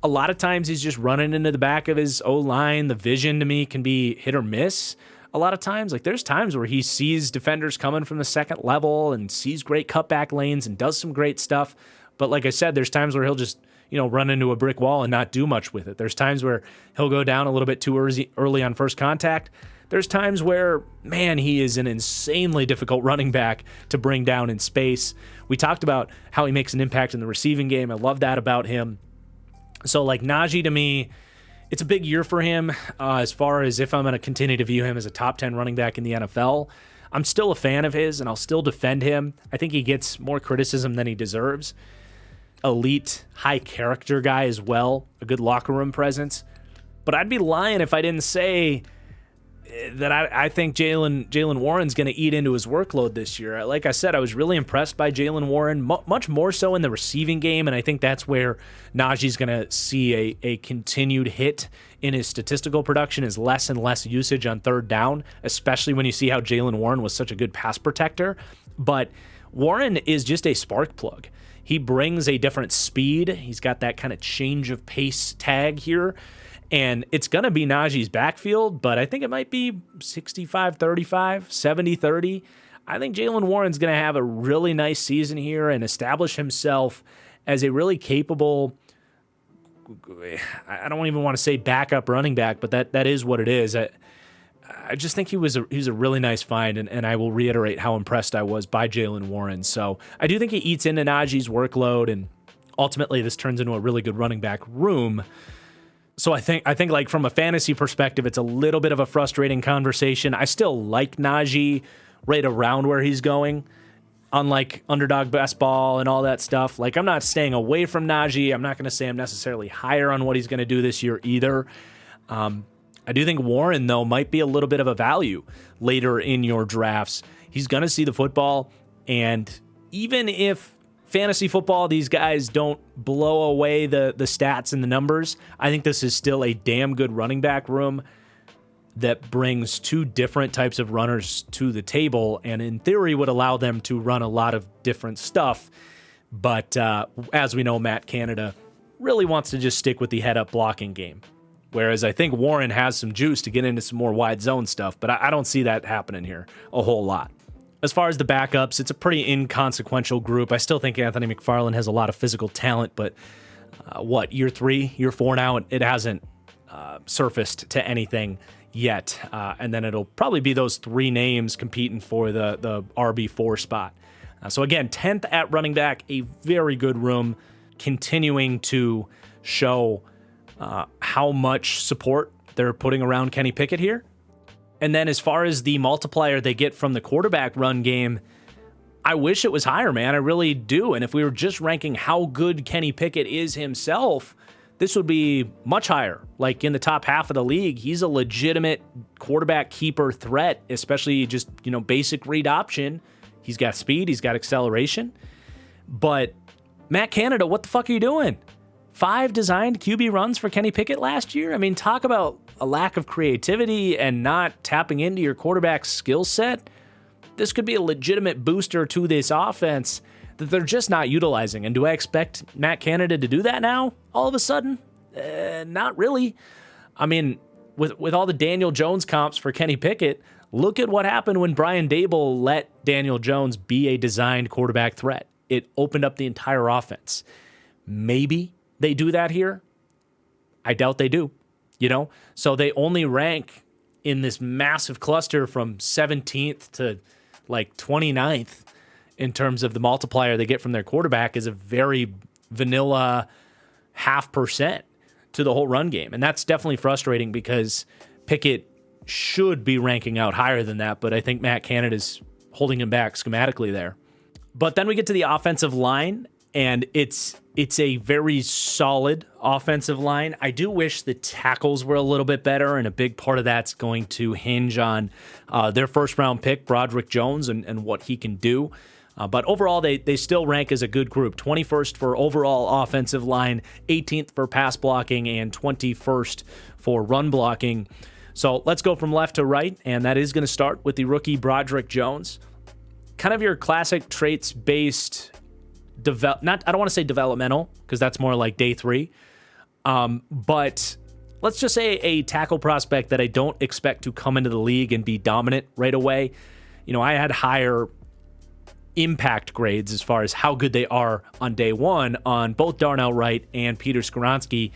S1: a lot of times he's just running into the back of his O-line. The vision to me can be hit or miss a lot of times. Like, there's times where he sees defenders coming from the second level and sees great cutback lanes and does some great stuff. But like I said, there's times where he'll just, run into a brick wall and not do much with it. There's times where he'll go down a little bit too early on first contact. There's times where, man, he is an insanely difficult running back to bring down in space. We talked about how he makes an impact in the receiving game. I love that about him. So, like, Najee, to me, it's a big year for him as far as if I'm going to continue to view him as a top 10 running back in the NFL. I'm still a fan of his, and I'll still defend him. I think he gets more criticism than he deserves. Elite, high-character guy as well, a good locker room presence. But I'd be lying if I didn't say that I think Jaylen Warren's going to eat into his workload this year. Like I said, I was really impressed by Jaylen Warren, much more so in the receiving game, and I think that's where Najee's going to see a continued hit in his statistical production, is less and less usage on third down, especially when you see how Jaylen Warren was such a good pass protector. But Warren is just a spark plug. He brings a different speed. He's got that kind of change of pace tag here. And it's going to be Najee's backfield, but I think it might be 65-35, 70-30. I think Jaylen Warren's going to have a really nice season here and establish himself as a really capable, I don't even want to say backup running back, but that is what it is. I just think he's a really nice find, and I will reiterate how impressed I was by Jaylen Warren. So I do think he eats into Najee's workload, and ultimately this turns into a really good running back room. So I think like from a fantasy perspective, it's a little bit of a frustrating conversation. I still like Najee right around where he's going, unlike underdog best ball and all that stuff. Like, I'm not staying away from Najee. I'm not going to say I'm necessarily higher on what he's going to do this year either. I do think Warren, though, might be a little bit of a value later in your drafts. He's going to see the football, and even if fantasy football, these guys don't blow away the stats and the numbers, I think this is still a damn good running back room that brings two different types of runners to the table and in theory would allow them to run a lot of different stuff. But as we know, Matt Canada really wants to just stick with the head-up blocking game, whereas I think Warren has some juice to get into some more wide zone stuff, but I don't see that happening here a whole lot. As far as the backups, it's a pretty inconsequential group. I still think Anthony McFarland has a lot of physical talent, but year 3, year 4 now, it hasn't surfaced to anything yet. And then it'll probably be those 3 names competing for the RB4 spot. So again, 10th at running back, a very good room, continuing to show how much support they're putting around Kenny Pickett here. And then as far as the multiplier they get from the quarterback run game, I wish it was higher, man. I really do. And if we were just ranking how good Kenny Pickett is himself, this would be much higher. Like in the top half of the league, he's a legitimate quarterback keeper threat, especially just, basic read option. He's got speed, he's got acceleration. But Matt Canada, what the fuck are you doing? 5 designed QB runs for Kenny Pickett last year? I mean, talk about a lack of creativity and not tapping into your quarterback's skill set. This could be a legitimate booster to this offense that they're just not utilizing. And do I expect Matt Canada to do that now, all of a sudden? Not really. I mean, with all the Daniel Jones comps for Kenny Pickett, look at what happened when Brian Daboll let Daniel Jones be a designed quarterback threat. It opened up the entire offense. Maybe they do that here. I doubt they do. So they only rank in this massive cluster from 17th to like 29th in terms of the multiplier they get from their quarterback is a very vanilla 0.5% to the whole run game. And that's definitely frustrating because Pickett should be ranking out higher than that, but I think Matt Canada's holding him back schematically there. But then we get to the offensive line, And it's a very solid offensive line. I do wish the tackles were a little bit better, and a big part of that's going to hinge on their first-round pick, Broderick Jones, and what he can do. But overall, they still rank as a good group. 21st for overall offensive line, 18th for pass blocking, and 21st for run blocking. So let's go from left to right, and that is going to start with the rookie Broderick Jones. Kind of your classic traits-based I don't want to say developmental, because that's more like day 3. But let's just say a tackle prospect that I don't expect to come into the league and be dominant right away. I had higher impact grades as far as how good they are on day 1 on both Darnell Wright and Peter Skoronski.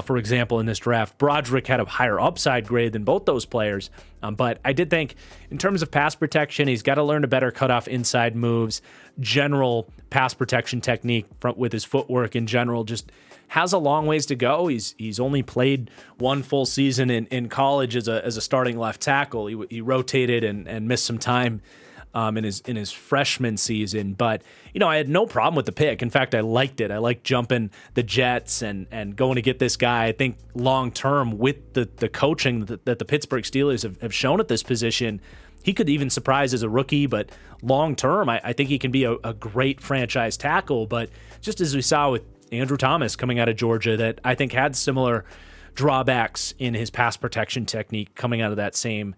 S1: For example, in this draft, Broderick had a higher upside grade than both those players. But I did think in terms of pass protection, he's got to learn to better cut off inside moves, general pass protection technique with his footwork in general, just has a long ways to go. He's only played one full season in college as a starting left tackle. He rotated and missed some time in his freshman season. But, I had no problem with the pick. In fact, I liked it. I liked jumping the Jets and going to get this guy. I think long-term with the coaching that the Pittsburgh Steelers have shown at this position, he could even surprise as a rookie, but long-term, I think he can be a great franchise tackle. But just as we saw with Andrew Thomas coming out of Georgia, that I think had similar drawbacks in his pass protection technique coming out of that same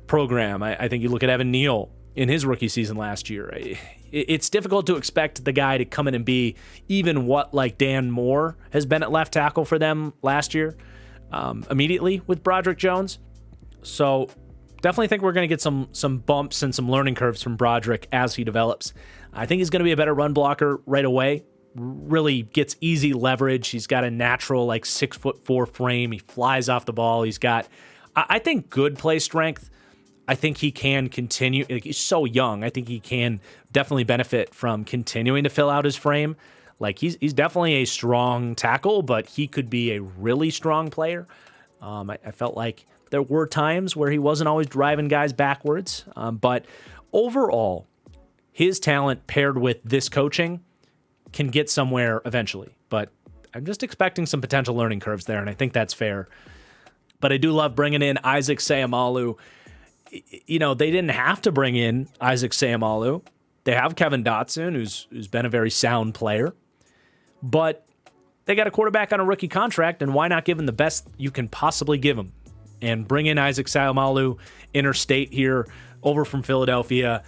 S1: program. I think you look at Evan Neal in his rookie season last year. It's difficult to expect the guy to come in and be even what like Dan Moore has been at left tackle for them last year, immediately with Broderick Jones. So definitely think we're going to get some bumps and some learning curves from Broderick as he develops. I think he's going to be a better run blocker right away. Really gets easy leverage. He's got a natural 6'4" frame. He flies off the ball. He's got, I think, good play strength. I think he can continue. He's so young. I think he can definitely benefit from continuing to fill out his frame. He's definitely a strong tackle, but he could be a really strong player. I felt like there were times where he wasn't always driving guys backwards. But overall, his talent paired with this coaching can get somewhere eventually. But I'm just expecting some potential learning curves there, and I think that's fair. But I do love bringing in Isaac Seumalo. They didn't have to bring in Isaac Seumalo. They have Kevin Dotson, who's been a very sound player. But they got a quarterback on a rookie contract, and why not give him the best you can possibly give him? And bring in Isaac Seumalo, interstate here, over from Philadelphia.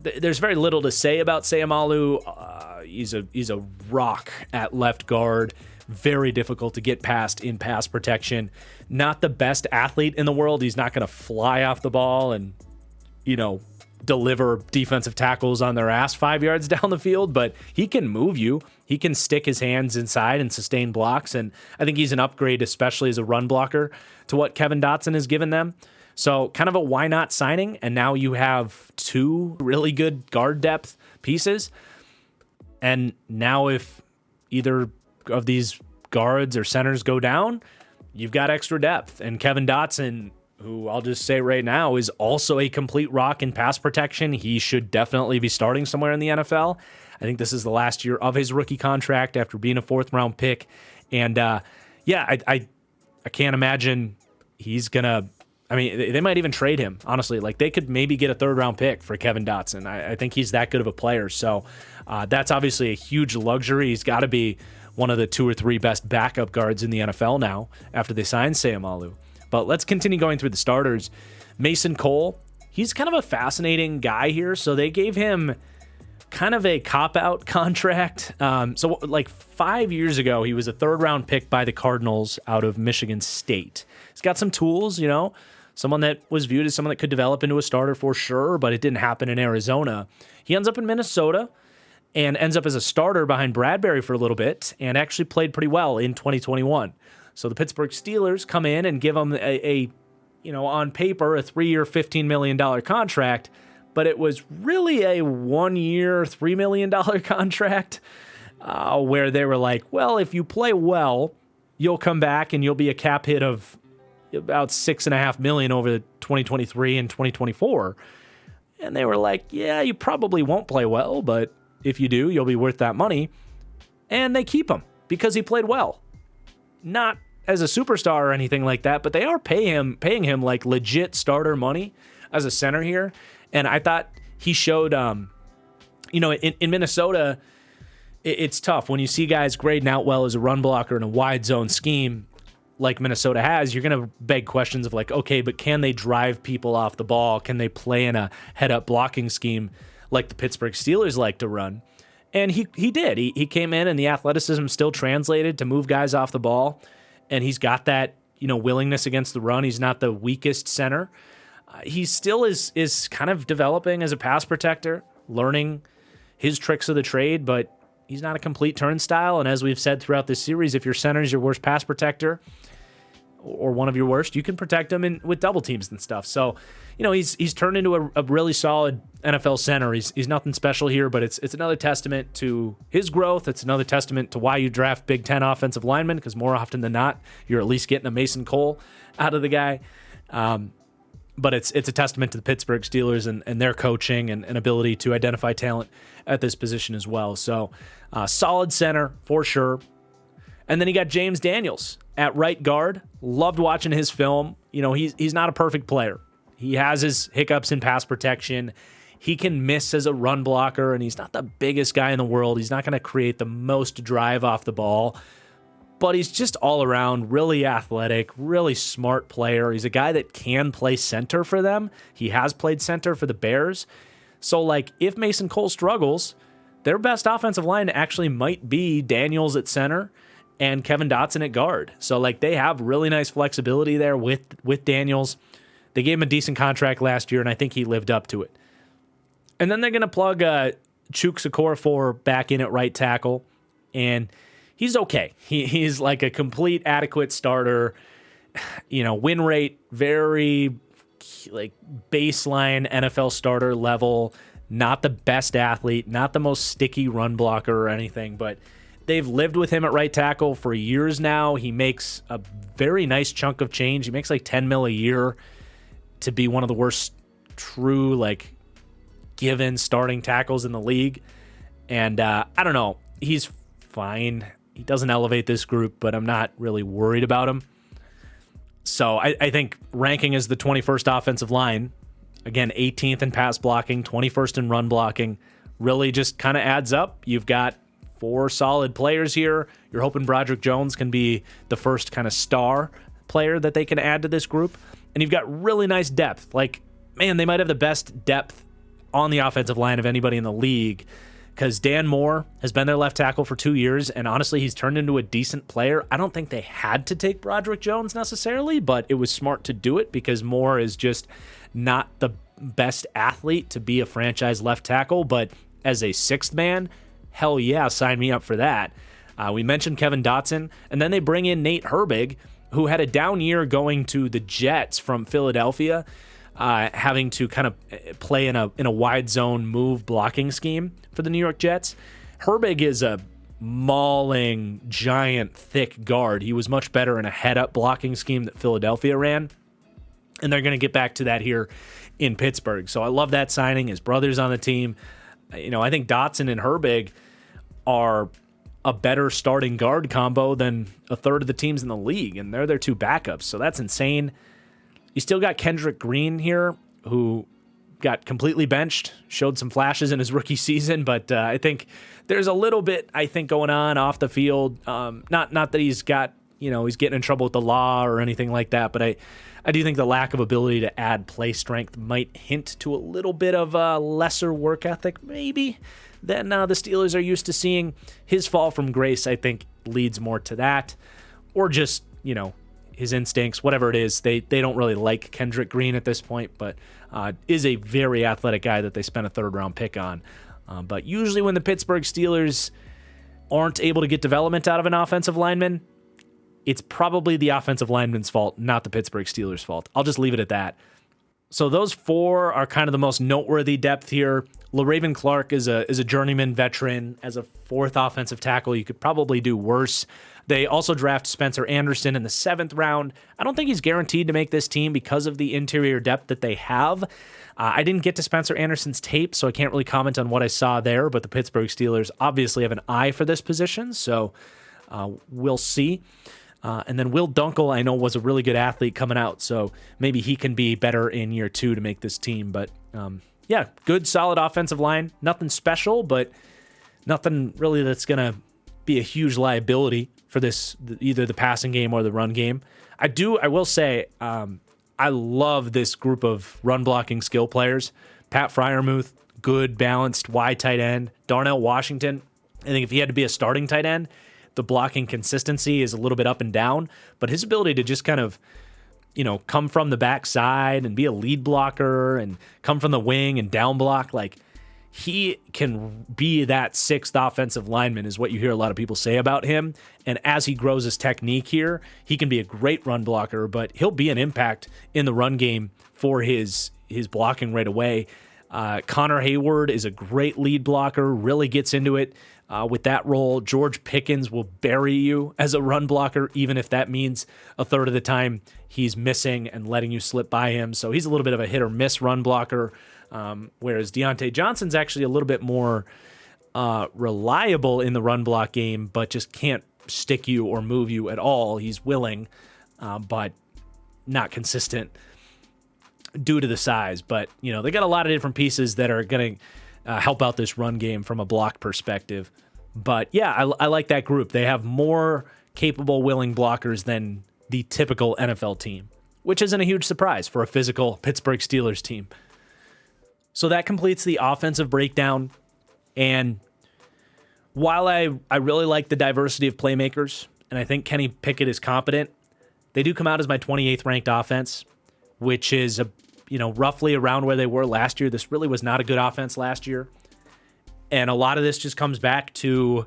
S1: There's very little to say about Seumalo. He's a rock at left guard. Very difficult to get past in pass protection. Not the best athlete in the world. He's not going to fly off the ball and, deliver defensive tackles on their ass 5 yards down the field, but he can move you. He can stick his hands inside and sustain blocks, and I think he's an upgrade, especially as a run blocker, to what Kevin Dotson has given them. So kind of a why not signing, and now you have 2 really good guard depth pieces. And now if either of these guards or centers go down, you've got extra depth. And Kevin Dotson, who I'll just say right now is also a complete rock in pass protection. He should definitely be starting somewhere in the NFL. I think this is the last year of his rookie contract after being a 4th-round pick. And, I can't imagine he's going to – they might even trade him, honestly. They could maybe get a 3rd-round pick for Kevin Dotson. I think he's that good of a player. So that's obviously a huge luxury. He's got to be one of the 2 or 3 best backup guards in the NFL now after they signed Seumalo. But let's continue going through the starters. Mason Cole, he's kind of a fascinating guy here. So they gave him kind of a cop-out contract. 5 years ago, he was a 3rd-round pick by the Cardinals out of Michigan State. He's got some tools, someone that was viewed as someone that could develop into a starter for sure, but it didn't happen in Arizona. He ends up in Minnesota and ends up as a starter behind Bradbury for a little bit and actually played pretty well in 2021. So the Pittsburgh Steelers come in and give him on paper, a 3-year, $15 million contract, but it was really a 1-year, $3 million contract where they were like, well, if you play well, you'll come back and you'll be a cap hit of about $6.5 million over 2023 and 2024. And they were like, yeah, you probably won't play well, but If you do, you'll be worth that money. And they keep him because he played well. Not as a superstar or anything like that, but they are paying him like legit starter money as a center here. And I thought he showed, in Minnesota, it's tough when you see guys grading out well as a run blocker in a wide zone scheme like Minnesota has. You're going to beg questions of like, okay, but can they drive people off the ball? Can they play in a head-up blocking scheme like the Pittsburgh Steelers like to run? And he did. He came in, and the athleticism still translated to move guys off the ball, and he's got that willingness against the run. He's not the weakest center. He still is kind of developing as a pass protector, learning his tricks of the trade, but he's not a complete turnstile. And as we've said throughout this series, if your center is your worst pass protector or one of your worst, you can protect him with double teams and stuff. So, he's turned into a really solid NFL center. He's nothing special here, but it's another testament to his growth. It's another testament to why you draft Big Ten offensive linemen, because more often than not, you're at least getting a Mason Cole out of the guy. But it's a testament to the Pittsburgh Steelers and their coaching and ability to identify talent at this position as well. So solid center for sure. And then you got James Daniels at right guard. Loved watching his film. He's not a perfect player. He has his hiccups in pass protection. He can miss as a run blocker, and he's not the biggest guy in the world. He's not going to create the most drive off the ball. But he's just all around really athletic, really smart player. He's a guy that can play center for them. He has played center for the Bears. So, if Mason Cole struggles, their best offensive line actually might be Daniels at center and Kevin Dotson at guard. So, they have really nice flexibility there with Daniels. They gave him a decent contract last year, and I think he lived up to it. And then they're going to plug Chuk Okorafor back in at right tackle, and he's okay. He's like a complete adequate starter. Win rate, very baseline NFL starter level. Not the best athlete, not the most sticky run blocker or anything, but they've lived with him at right tackle for years now. He makes a very nice chunk of change. He makes $10 million a year to be one of the worst true given starting tackles in the league. And I don't know. He's fine. He doesn't elevate this group, but I'm not really worried about him. So I think ranking as the 21st offensive line, again, 18th in pass blocking, 21st in run blocking, really just kind of adds up. You've got 4 solid players here. You're hoping Broderick Jones can be the first kind of star player that they can add to this group. And you've got really nice depth. They might have the best depth on the offensive line of anybody in the league, because Dan Moore has been their left tackle for 2 years, and honestly, he's turned into a decent player. I don't think they had to take Broderick Jones necessarily, but it was smart to do it because Moore is just not the best athlete to be a franchise left tackle, but as a sixth man, hell yeah, sign me up for that. We mentioned Kevin Dotson, and then they bring in Nate Herbig, who had a down year going to the Jets from Philadelphia, having to kind of play in a wide zone move blocking scheme for the New York Jets. Herbig is a mauling, giant, thick guard. He was much better in a head-up blocking scheme that Philadelphia ran, and they're going to get back to that here in Pittsburgh. So I love that signing. His brother's on the team. I think Dotson and Herbig are a better starting guard combo than a third of the teams in the league, and they're their 2 backups, so that's insane. You still got Kendrick Green here, who got completely benched, showed some flashes in his rookie season, but I think there's a little bit, going on off the field. Not that he's got, he's getting in trouble with the law or anything like that, but I do think the lack of ability to add play strength might hint to a little bit of a lesser work ethic, maybe, than the Steelers are used to seeing. His fall from grace, I think, leads more to that, or just, his instincts, whatever it is. They don't really like Kendrick Green at this point, but is a very athletic guy that they spent a 3rd-round pick on. But usually when the Pittsburgh Steelers aren't able to get development out of an offensive lineman, it's probably the offensive lineman's fault, not the Pittsburgh Steelers' fault. I'll just leave it at that. So those 4 are kind of the most noteworthy depth here. LaRaven Clark is a journeyman veteran. As a fourth offensive tackle, you could probably do worse. They also draft Spencer Anderson in the 7th round. I don't think he's guaranteed to make this team because of the interior depth that they have. I didn't get to Spencer Anderson's tape, so I can't really comment on what I saw there, but the Pittsburgh Steelers obviously have an eye for this position, so we'll see. And then Will Dunkel, I know, was a really good athlete coming out, so maybe he can be better in year 2 to make this team. But yeah, good, solid offensive line. Nothing special, but nothing really that's going to be a huge liability for this, either the passing game or the run game. I will say, I love this group of run blocking skill players. Pat Freiermuth, good, balanced, wide tight end. Darnell Washington, I think if he had to be a starting tight end, the blocking consistency is a little bit up and down, but his ability to just kind of, come from the backside and be a lead blocker and come from the wing and down block, like he can be that 6th offensive lineman is what you hear a lot of people say about him. And as he grows his technique here, he can be a great run blocker, but he'll be an impact in the run game for his blocking right away. Connor Hayward is a great lead blocker, really gets into it with that role. George Pickens will bury you as a run blocker, even if that means a third of the time he's missing and letting you slip by him. So he's a little bit of a hit or miss run blocker, whereas Deontay Johnson's actually a little bit more reliable in the run block game, but just can't stick you or move you at all. He's willing, but not consistent due to the size. But, they got a lot of different pieces that are going to help out this run game from a block perspective. But yeah, I like that group. They have more capable, willing blockers than the typical NFL team, which isn't a huge surprise for a physical Pittsburgh Steelers team. So that completes the offensive breakdown. And while I really like the diversity of playmakers, and I think Kenny Pickett is competent, they do come out as my 28th ranked offense, which is roughly around where they were last year. This really was not a good offense last year. And a lot of this just comes back to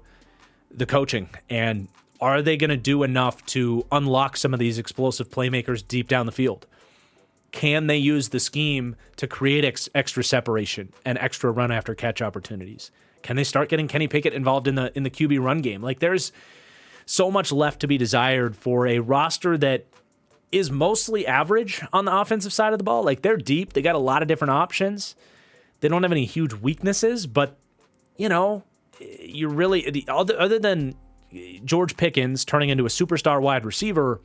S1: the coaching. And are they going to do enough to unlock some of these explosive playmakers deep down the field? Can they use the scheme to create extra separation and extra run after catch opportunities? Can they start getting Kenny Pickett involved in the QB run game? Like, there's so much left to be desired for a roster that is mostly average on the offensive side of the ball. Like, they're deep. They got a lot of different options. They don't have any huge weaknesses, but, you're really, other than George Pickens turning into a superstar wide receiver,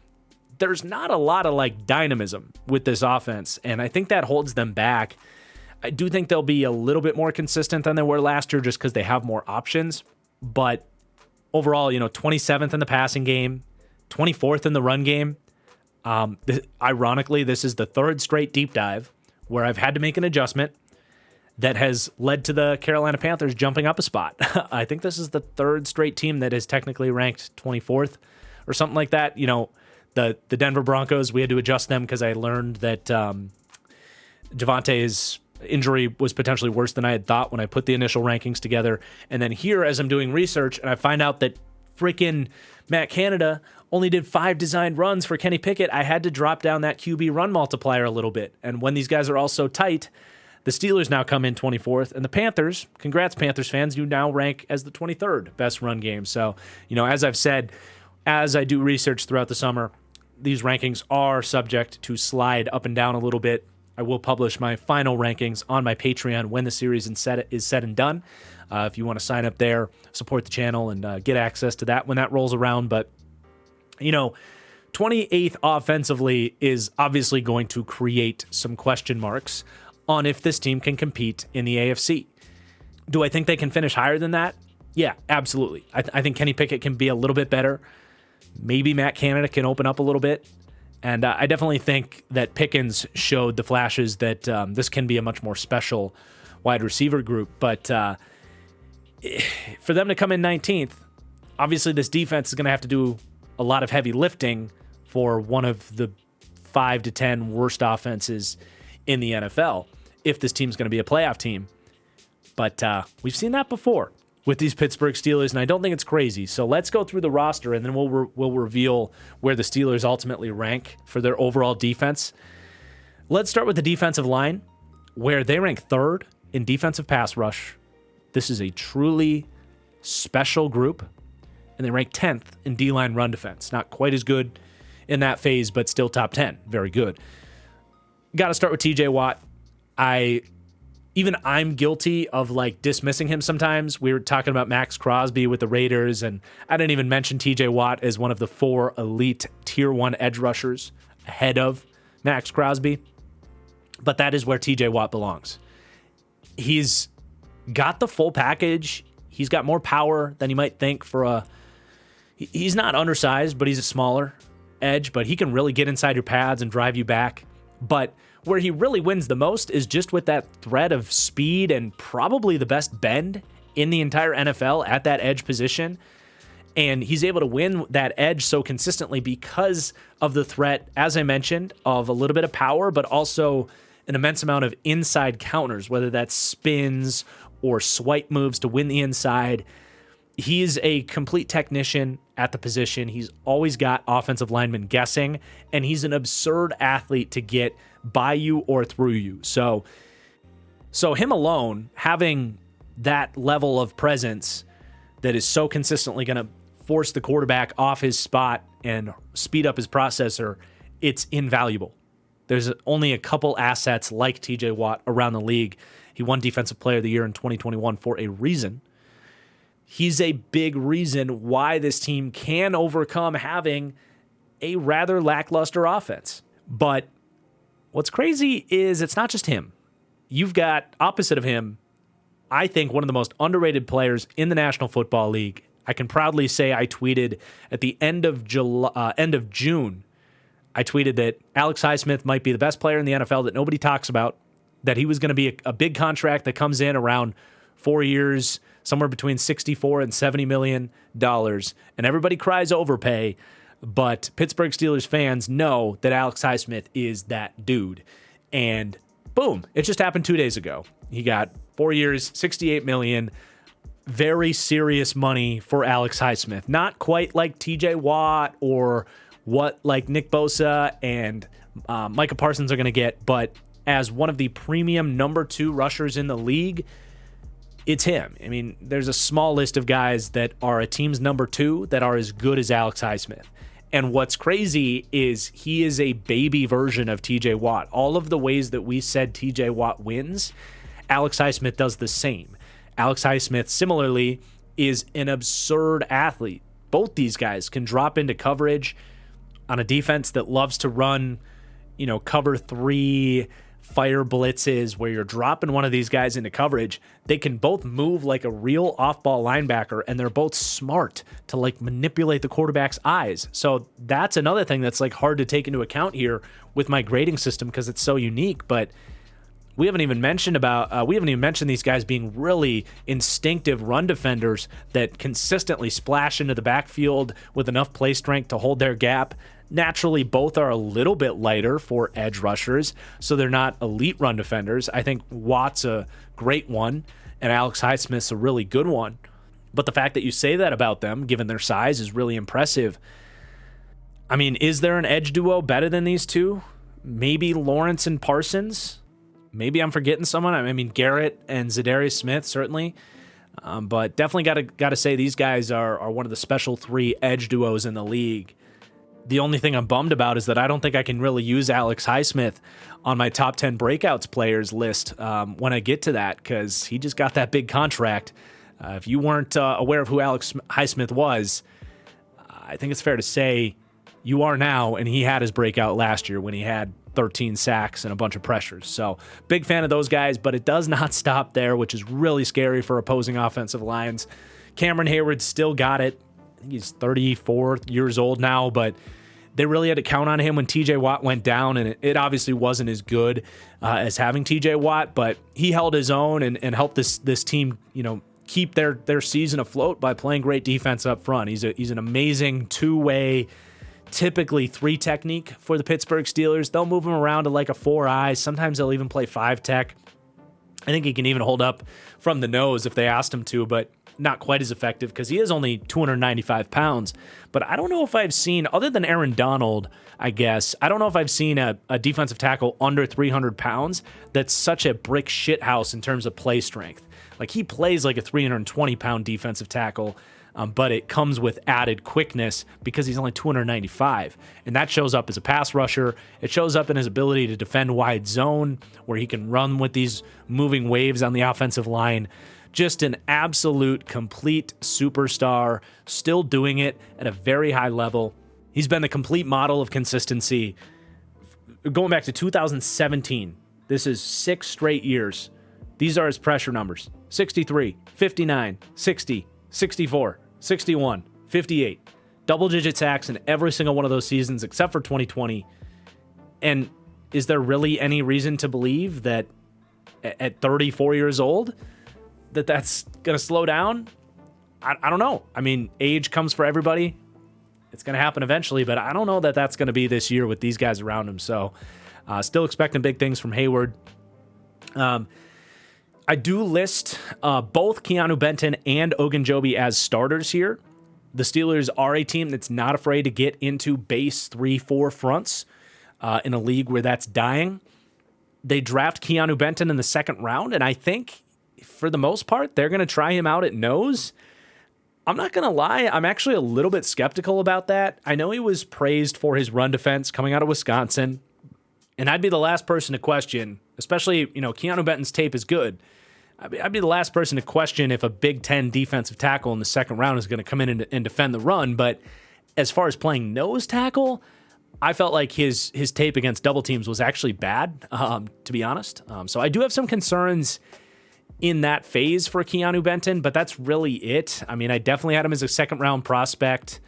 S1: there's not a lot of dynamism with this offense. And I think that holds them back. I do think they'll be a little bit more consistent than they were last year just because they have more options. But overall, 27th in the passing game, 24th in the run game. Ironically, this is the 3rd straight deep dive where I've had to make an adjustment that has led to the Carolina Panthers jumping up a spot. I think this is the 3rd straight team that is technically ranked 24th or something like that. The Denver Broncos, we had to adjust them because I learned that Devontae's injury was potentially worse than I had thought when I put the initial rankings together. And then here, as I'm doing research, and I find out that freaking Matt Canada only did 5 designed runs for Kenny Pickett, I had to drop down that QB run multiplier a little bit. And when these guys are all so tight, the Steelers now come in 24th, and the Panthers, congrats Panthers fans, you now rank as the 23rd best run game. So, as I've said, as I do research throughout the summer, these rankings are subject to slide up and down a little bit. I will publish my final rankings on my Patreon when the series is said and done. If you want to sign up there, support the channel, and get access to that when that rolls around. But, 28th offensively is obviously going to create some question marks on if this team can compete in the AFC. Do I think they can finish higher than that? Yeah, absolutely. I think Kenny Pickett can be a little bit better. Maybe Matt Canada can open up a little bit. And I definitely think that Pickens showed the flashes that this can be a much more special wide receiver group. But for them to come in 19th, obviously this defense is going to have to do a lot of heavy lifting for one of the 5 to 10 worst offenses in the NFL if this team's going to be a playoff team. But we've seen that before with these Pittsburgh Steelers, and I don't think it's crazy. So let's go through the roster, and then we'll reveal where the Steelers ultimately rank for their overall defense. Let's start with the defensive line, where they rank 3rd in defensive pass rush. This is a truly special group, and they rank 10th in D-line run defense. Not quite as good in that phase, but still top 10. Very good. Got to start with TJ Watt. I'm guilty of like dismissing him sometimes. We were talking about Max Crosby with the Raiders, and I didn't even mention TJ Watt as one of the 4 elite tier 1 edge rushers ahead of Max Crosby. But that is where TJ Watt belongs. He's got the full package. He's got more power than you might think he's not undersized, but he's a smaller edge, but he can really get inside your pads and drive you back. But where he really wins the most is just with that threat of speed and probably the best bend in the entire NFL at that edge position. And he's able to win that edge so consistently because of the threat, as I mentioned, of a little bit of power, but also an immense amount of inside counters, whether that's spins or swipe moves to win the inside. He's a complete technician at the position. He's always got offensive linemen guessing, and he's an absurd athlete to get by you or through you. So him alone, having that level of presence that is so consistently going to force the quarterback off his spot and speed up his processor, it's invaluable. There's only a couple assets like TJ Watt around the league. He won Defensive Player of the Year in 2021 for a reason. He's a big reason why this team can overcome having a rather lackluster offense. But what's crazy is it's not just him. You've got, opposite of him, I think one of the most underrated players in the National Football League. I can proudly say I tweeted at the end of June, I tweeted that Alex Highsmith might be the best player in the NFL that nobody talks about, that he was going to be a big contract that comes in around 4 years, somewhere between $64 and $70 million, and everybody cries overpay, but Pittsburgh Steelers fans know that Alex Highsmith is that dude. And boom, it just happened 2 days ago. He got 4 years, $68 million, very serious money for Alex Highsmith. Not quite like TJ Watt or what like Nick Bosa and Micah Parsons are going to get, but as one of the premium number 2 rushers in the league, it's him. I mean, there's a small list of guys that are a team's number 2 that are as good as Alex Highsmith. And what's crazy is he is a baby version of TJ Watt. All of the ways that we said TJ Watt wins, Alex Highsmith does the same. Alex Highsmith, similarly, is an absurd athlete. Both these guys can drop into coverage on a defense that loves to run, cover 3 fire blitzes where you're dropping one of these guys into coverage. They can both move like a real off-ball linebacker, and they're both smart to like manipulate the quarterback's eyes. So that's another thing that's like hard to take into account here with my grading system because it's so unique. But we haven't even mentioned these guys being really instinctive run defenders that consistently splash into the backfield with enough play strength to hold their gap. Naturally, both are a little bit lighter for edge rushers, so they're not elite run defenders. I think Watt's a great one, and Alex Highsmith's a really good one. But the fact that you say that about them, given their size, is really impressive. I mean, is there an edge duo better than these two? Maybe Lawrence and Parsons? Maybe I'm forgetting someone. I mean, Garrett and Zadarius Smith, certainly. But definitely got to say these guys are one of the special 3 edge duos in the league. The only thing I'm bummed about is that I don't think I can really use Alex Highsmith on my top 10 breakouts players list when I get to that, because he just got that big contract. If you weren't aware of who Alex Highsmith was, I think it's fair to say you are now, and he had his breakout last year when he had 13 sacks and a bunch of pressures. So big fan of those guys, but it does not stop there, which is really scary for opposing offensive lines. Cameron Hayward still got it. I think he's 34 years old now, but they really had to count on him when TJ Watt went down, and it obviously wasn't as good as having TJ Watt, but he held his own and helped this team, keep their season afloat by playing great defense up front. He's an amazing two-way, typically 3 technique for the Pittsburgh Steelers. They'll move him around to like a 4-eye. Sometimes they'll even play 5 tech. I think he can even hold up from the nose if they asked him to, but not quite as effective because he is only 295 pounds. But I don't know if I've seen, other than Aaron Donald, I guess, I don't know if I've seen a defensive tackle under 300 pounds that's such a brick shithouse in terms of play strength. Like, he plays like a 320-pound defensive tackle, but it comes with added quickness because he's only 295. And that shows up as a pass rusher. It shows up in his ability to defend wide zone, where he can run with these moving waves on the offensive line. Just an absolute complete superstar, still doing it at a very high level. He's been the complete model of consistency going back to 2017. This is 6 straight years. These are his pressure numbers: 63, 59, 60, 64, 61, 58. Double-digit sacks in every single one of those seasons except for 2020. And is there really any reason to believe that at 34 years old that's going to slow down? I don't know. I mean, age comes for everybody. It's going to happen eventually, but I don't know that that's going to be this year with these guys around him. So still expecting big things from Hayward. I do list both Keanu Benton and Ogunjobi as starters here. The Steelers are a team that's not afraid to get into base 3-4 fronts in a league where that's dying. They draft Keanu Benton in the second round, and I think for the most part, they're going to try him out at nose. I'm not going to lie, I'm actually a little bit skeptical about that. I know he was praised for his run defense coming out of Wisconsin, and I'd be the last person to question, especially, Keanu Benton's tape is good. I'd be the last person to question if a Big Ten defensive tackle in the second round is going to come in and defend the run. But as far as playing nose tackle, I felt like his tape against double teams was actually bad, to be honest. So I do have some concerns in that phase for Keanu Benton, but that's really it. I mean, I definitely had him as a second-round prospect.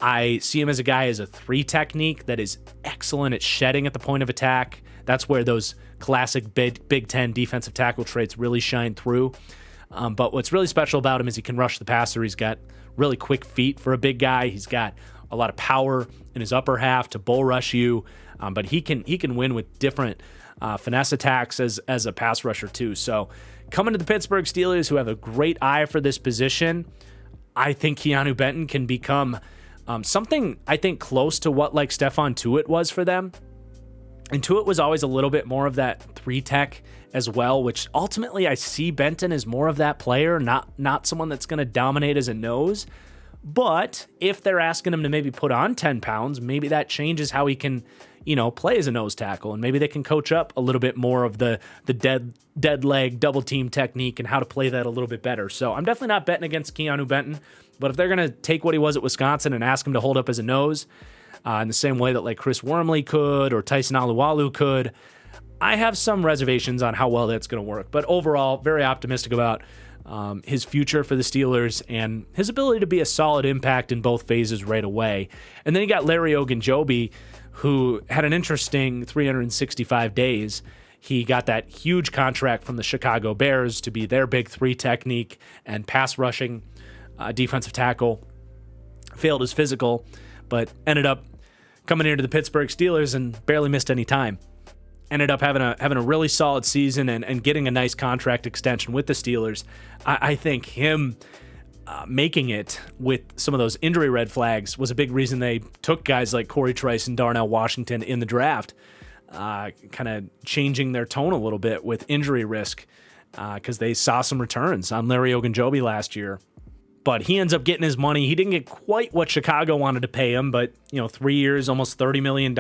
S1: I see him as a guy as a 3 technique that is excellent at shedding at the point of attack. That's where those classic Big Ten defensive tackle traits really shine through. But what's really special about him is he can rush the passer. He's got really quick feet for a big guy. He's got a lot of power in his upper half to bull rush you. But he can win with different finesse attacks as a pass rusher too. So coming to the Pittsburgh Steelers, who have a great eye for this position, I think Keanu Benton can become something, I think, close to what like Stephon Tuitt was for them. And Tuitt was always a little bit more of that 3 tech as well, which ultimately I see Benton as more of that player, not someone that's going to dominate as a nose. But if they're asking him to maybe put on 10 pounds, maybe that changes how he can, play as a nose tackle. And maybe they can coach up a little bit more of the dead leg double team technique and how to play that a little bit better. So I'm definitely not betting against Keanu Benton, but if they're going to take what he was at Wisconsin and ask him to hold up as a nose, in the same way that like Chris Wormley could or Tyson Alualu could, I have some reservations on how well that's going to work. But overall, very optimistic about his future for the Steelers and his ability to be a solid impact in both phases right away. And then you got Larry Ogunjobi, who had an interesting 365 days. He got that huge contract from the Chicago Bears to be their big 3 technique and pass rushing defensive tackle. Failed his physical, but ended up coming here to the Pittsburgh Steelers and barely missed any time. Ended up having a really solid season and getting a nice contract extension with the Steelers. I think him making it with some of those injury red flags was a big reason they took guys like Corey Trice and Darnell Washington in the draft, kind of changing their tone a little bit with injury risk because they saw some returns on Larry Ogunjobi last year. But he ends up getting his money. He didn't get quite what Chicago wanted to pay him, but 3 years, almost $30 million.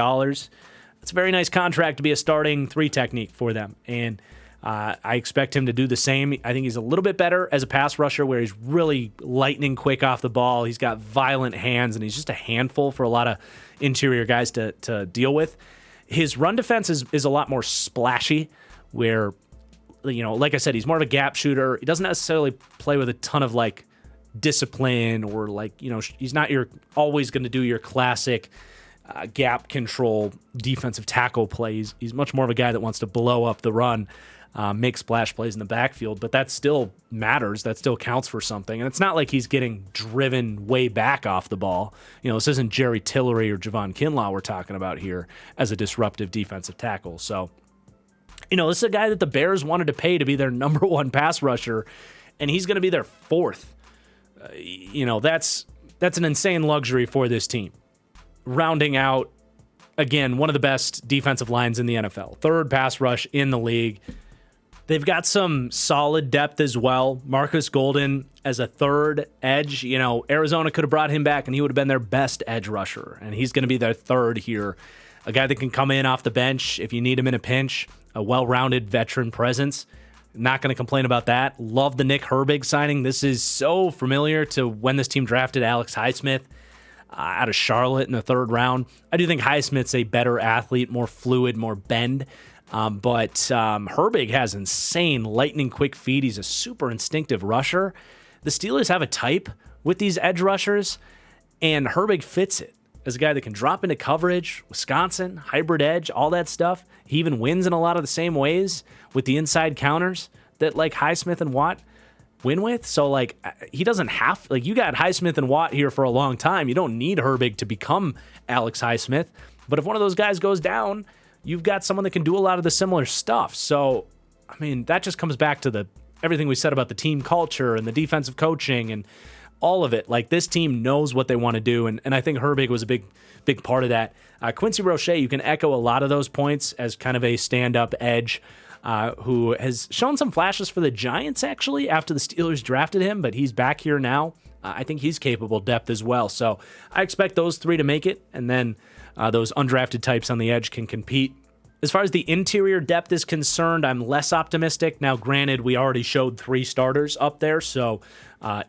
S1: It's a very nice contract to be a starting 3 technique for them. And I expect him to do the same. I think he's a little bit better as a pass rusher where he's really lightning quick off the ball. He's got violent hands, and he's just a handful for a lot of interior guys to deal with. His run defense is a lot more splashy where, like I said, he's more of a gap shooter. He doesn't necessarily play with a ton of discipline or he's not always going to do your classic gap control defensive tackle plays. He's much more of a guy that wants to blow up the run, make splash plays in the backfield, but that still matters. That still counts for something. And it's not like he's getting driven way back off the ball. This isn't Jerry Tillery or Javon Kinlaw we're talking about here as a disruptive defensive tackle. So This is a guy that the Bears wanted to pay to be their number one pass rusher, and he's going to be their fourth. That's an insane luxury for this team. Rounding out, again, one of the best defensive lines in the NFL. Third pass rush in the league. They've got some solid depth as well. Marcus Golden as a third edge. Arizona could have brought him back and he would have been their best edge rusher. And he's going to be their third here. A guy that can come in off the bench if you need him in a pinch. A well-rounded veteran presence. Not going to complain about that. Love the Nick Herbig signing. This is so familiar to when this team drafted Alex Highsmith out of Charlotte in the third round. I do think Highsmith's a better athlete, more fluid, more bend. But Herbig has insane lightning quick feet. He's a super instinctive rusher. The Steelers have a type with these edge rushers, and Herbig fits it as a guy that can drop into coverage, Wisconsin, hybrid edge, all that stuff. He even wins in a lot of the same ways with the inside counters that Highsmith and Watt win with. So he doesn't have, you got Highsmith and Watt here for a long time. You don't need Herbig to become Alex Highsmith. But if one of those guys goes down, you've got someone that can do a lot of the similar stuff. So, that just comes back to everything we said about the team culture and the defensive coaching and all of it. This team knows what they want to do, and I think Herbig was a big part of that. Quincy Roche, you can echo a lot of those points as kind of a stand-up edge who has shown some flashes for the Giants, actually, after the Steelers drafted him, but he's back here now. I think he's capable depth as well. So I expect those three to make it, and then those undrafted types on the edge can compete. As far as the interior depth is concerned, I'm less optimistic. Now, granted, we already showed 3 starters up there, so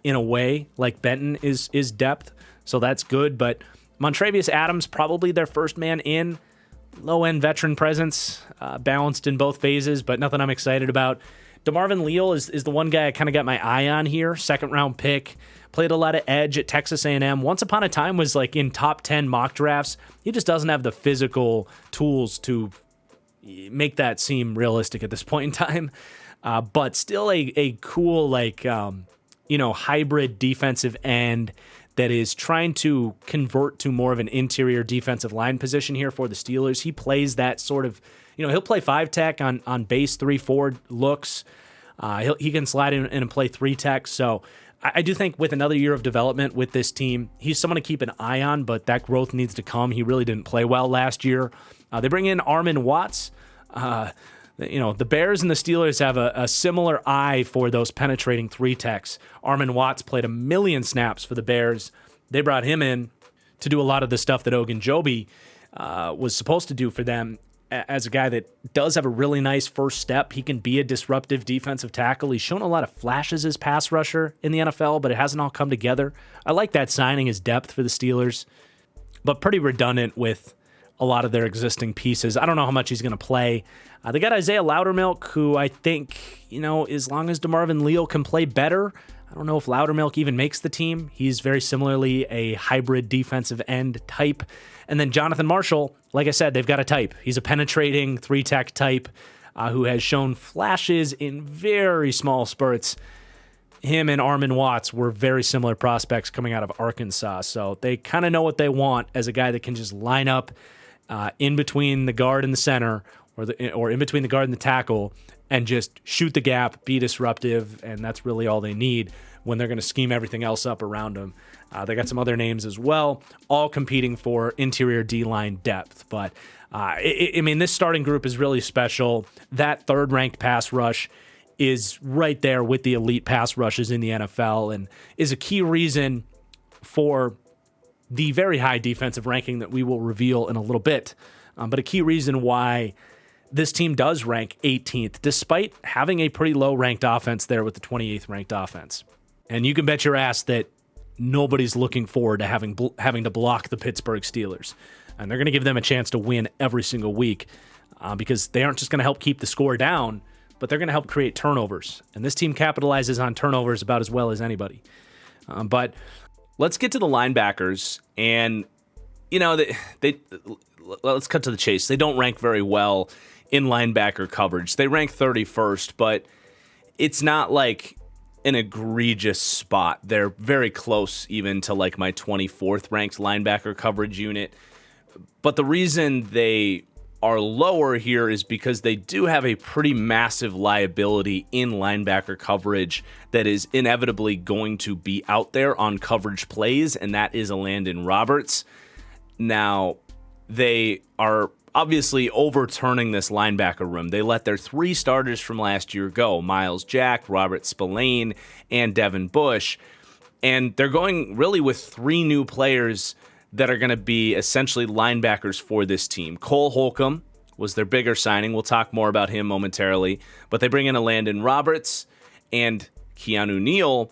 S1: in a way, Benton is depth, so that's good. But Montravius Adams, probably their first man in. Low-end veteran presence, balanced in both phases, but nothing I'm excited about. DeMarvin Leal is the one guy I kind of got my eye on here. Second-round pick. Played a lot of edge at Texas A&M. Once upon a time was in top 10 mock drafts. He just doesn't have the physical tools to make that seem realistic at this point in time. But still a cool, hybrid defensive end that is trying to convert to more of an interior defensive line position here for the Steelers. He plays that sort of, he'll play 5-tech on base 3-4 looks. He can slide in and play 3-tech. So I do think with another year of development with this team, he's someone to keep an eye on, but that growth needs to come. He really didn't play well last year. They bring in Armin Watts. The Bears and the Steelers have a similar eye for those penetrating 3-techs. Armin Watts played 1 million snaps for the Bears. They brought him in to do a lot of the stuff that Ogunjobi was supposed to do for them as a guy that does have a really nice first step. He can be a disruptive defensive tackle. He's shown a lot of flashes as pass rusher in the NFL, but it hasn't all come together. I like that signing as depth for the Steelers, but pretty redundant with a lot of their existing pieces. I don't know how much he's going to play. They got Isaiah Loudermilk, who I think, as long as DeMarvin Leal can play better, I don't know if Loudermilk even makes the team. He's very similarly a hybrid defensive end type. And then Jonathan Marshall, like I said, they've got a type. He's a penetrating 3-tech type who has shown flashes in very small spurts. Him and Armin Watts were very similar prospects coming out of Arkansas. So they kind of know what they want as a guy that can just line up in between the guard and the center, or in between the guard and the tackle, and just shoot the gap, be disruptive, and that's really all they need when they're going to scheme everything else up around them. They got some other names as well, all competing for interior D-line depth. But, this starting group is really special. That third-ranked pass rush is right there with the elite pass rushes in the NFL and is a key reason for the very high defensive ranking that we will reveal in a little bit. But a key reason why this team does rank 18th, despite having a pretty low-ranked offense there with the 28th ranked offense. And you can bet your ass that nobody's looking forward to having to block the Pittsburgh Steelers. And they're going to give them a chance to win every single week because they aren't just going to help keep the score down, but they're going to help create turnovers. And this team capitalizes on turnovers about as well as anybody. But let's get to the linebackers. And, let's cut to the chase. They don't rank very well in linebacker coverage. They rank 31st, but it's not like an egregious spot. They're very close even to my 24th ranked linebacker coverage unit. But the reason they are lower here is because they do have a pretty massive liability in linebacker coverage that is inevitably going to be out there on coverage plays, and that is Landon Roberts. Now, they are obviously overturning this linebacker room. They let their 3 starters from last year go, Miles Jack, Robert Spillane, and Devin Bush, and they're going really with 3 new players that are going to be essentially linebackers for this team. Cole Holcomb was their bigger signing. We'll talk more about him momentarily. But they bring in a Landon Roberts, and Keanu Neal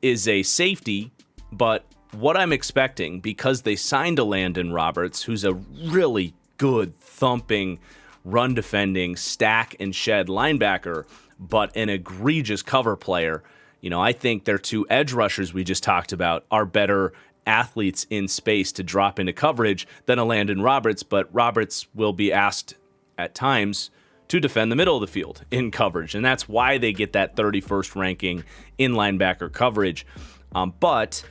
S1: is a safety. But what I'm expecting, because they signed a Landon Roberts, who's a really good thumping, run-defending, stack and shed linebacker, but an egregious cover player, I think their 2 edge rushers we just talked about are better athletes in space to drop into coverage than a Landon Roberts, but Roberts will be asked at times to defend the middle of the field in coverage, and that's why they get that 31st ranking in linebacker coverage. But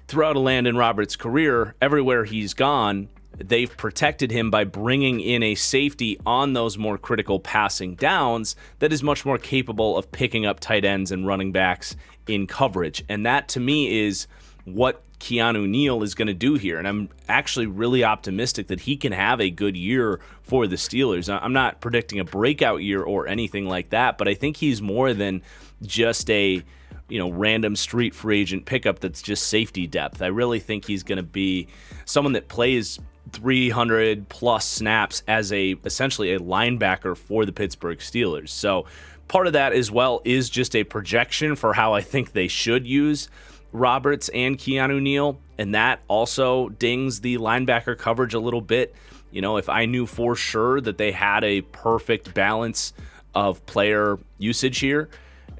S1: throughout a Landon Roberts' career, everywhere he's gone, they've protected him by bringing in a safety on those more critical passing downs that is much more capable of picking up tight ends and running backs in coverage, and that to me is what Keanu Neal is going to do here. And I'm actually really optimistic that he can have a good year for the Steelers. I'm not predicting a breakout year or anything like that, but I think he's more than just a random street free agent pickup that's just safety depth. I really think he's going to be someone that plays 300 plus snaps as essentially a linebacker for the Pittsburgh Steelers. So part of that as well is just a projection for how I think they should use Roberts and Keanu Neal, and that also dings the linebacker coverage a little bit. If I knew for sure that they had a perfect balance of player usage here,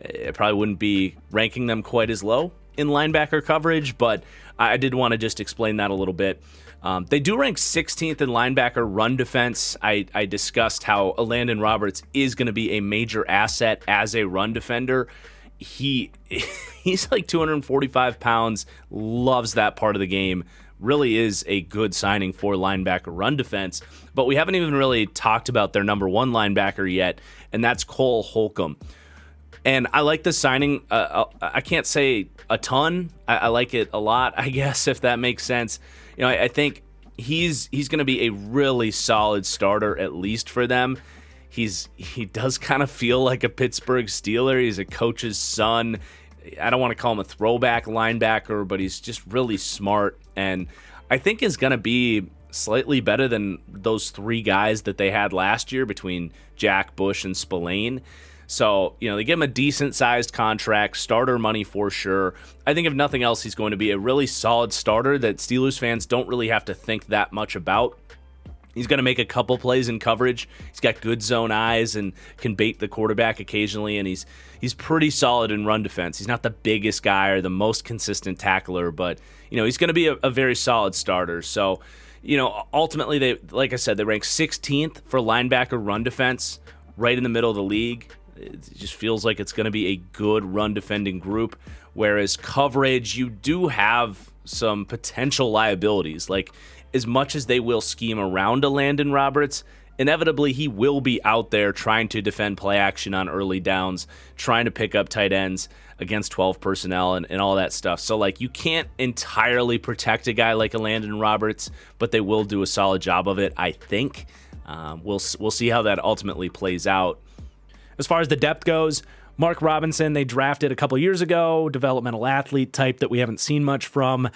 S1: I probably wouldn't be ranking them quite as low in linebacker coverage, but I did want to just explain that a little bit. They do rank 16th in linebacker run defense. I discussed how Landon Roberts is going to be a major asset as a run defender. He's like 245 pounds, loves that part of the game, really is a good signing for linebacker run defense. But we haven't even really talked about their number 1 linebacker yet, and that's Cole Holcomb. And I like this signing. I can't say a ton. I like it a lot, I guess, if that makes sense. I think he's going to be a really solid starter, at least for them. He does kind of feel like a Pittsburgh Steeler. He's a coach's son. I don't want to call him a throwback linebacker, but he's just really smart, and I think is going to be slightly better than those 3 guys that they had last year between Jack, Bush, and Spillane. So, they give him a decent-sized contract, starter money for sure. I think if nothing else, he's going to be a really solid starter that Steelers fans don't really have to think that much about. He's going to make a couple plays in coverage. He's got good zone eyes and can bait the quarterback occasionally, and he's pretty solid in run defense. He's not the biggest guy or the most consistent tackler, but he's going to be a very solid starter. So, ultimately, they, like I said, they rank 16th for linebacker run defense, right in the middle of the league. It just feels like it's going to be a good run defending group, whereas coverage, you do have some potential liabilities. Like, as much as they will scheme around a Landon Roberts, inevitably he will be out there trying to defend play action on early downs, trying to pick up tight ends against 12 personnel and all that stuff. So, you can't entirely protect a guy like a Landon Roberts, but they will do a solid job of it, I think. We'll see how that ultimately plays out. As far as the depth goes, Mark Robinson, they drafted a couple years ago, developmental athlete type that we haven't seen much from.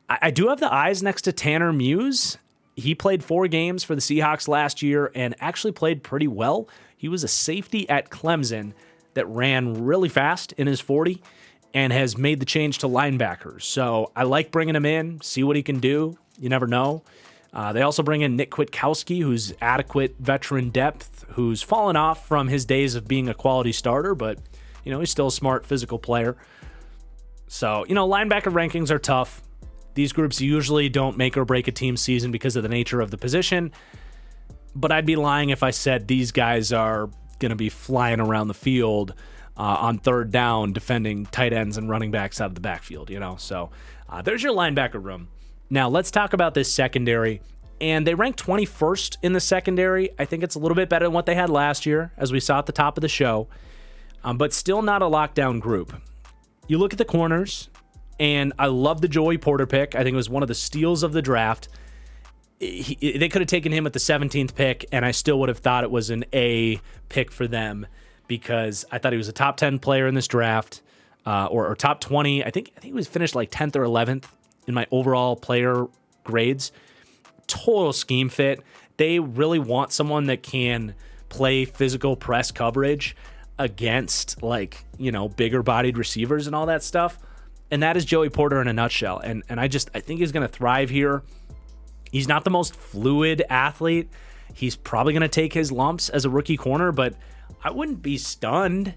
S1: I do have the eyes next to Tanner Muse. He played 4 games for the Seahawks last year and actually played pretty well. He was a safety at Clemson that ran really fast in his 40 and has made the change to linebackers. So I like bringing him in, see what he can do. You never know. They also bring in Nick Kwiatkowski, who's adequate veteran depth, who's fallen off from his days of being a quality starter, but, he's still a smart physical player. So, linebacker rankings are tough. These groups usually don't make or break a team season because of the nature of the position, but I'd be lying if I said these guys are going to be flying around the field on 3rd down defending tight ends and running backs out of the backfield, So there's your linebacker room. Now let's talk about this secondary. And they ranked 21st in the secondary. I think it's a little bit better than what they had last year, as we saw at the top of the show, but still not a lockdown group. You look at the corners, and I love the Joey Porter pick. I think it was one of the steals of the draft. They could have taken him at the 17th pick, and I still would have thought it was an A pick for them because I thought he was a top 10 player in this draft, or top 20. I think he was finished like 10th or 11th in my overall player grades. Total scheme fit. They really want someone that can play physical press coverage against, like, you know, bigger bodied receivers and all that stuff. And that is Joey Porter in a nutshell. And I think he's going to thrive here. He's not the most fluid athlete. He's probably going to take his lumps as a rookie corner, but I wouldn't be stunned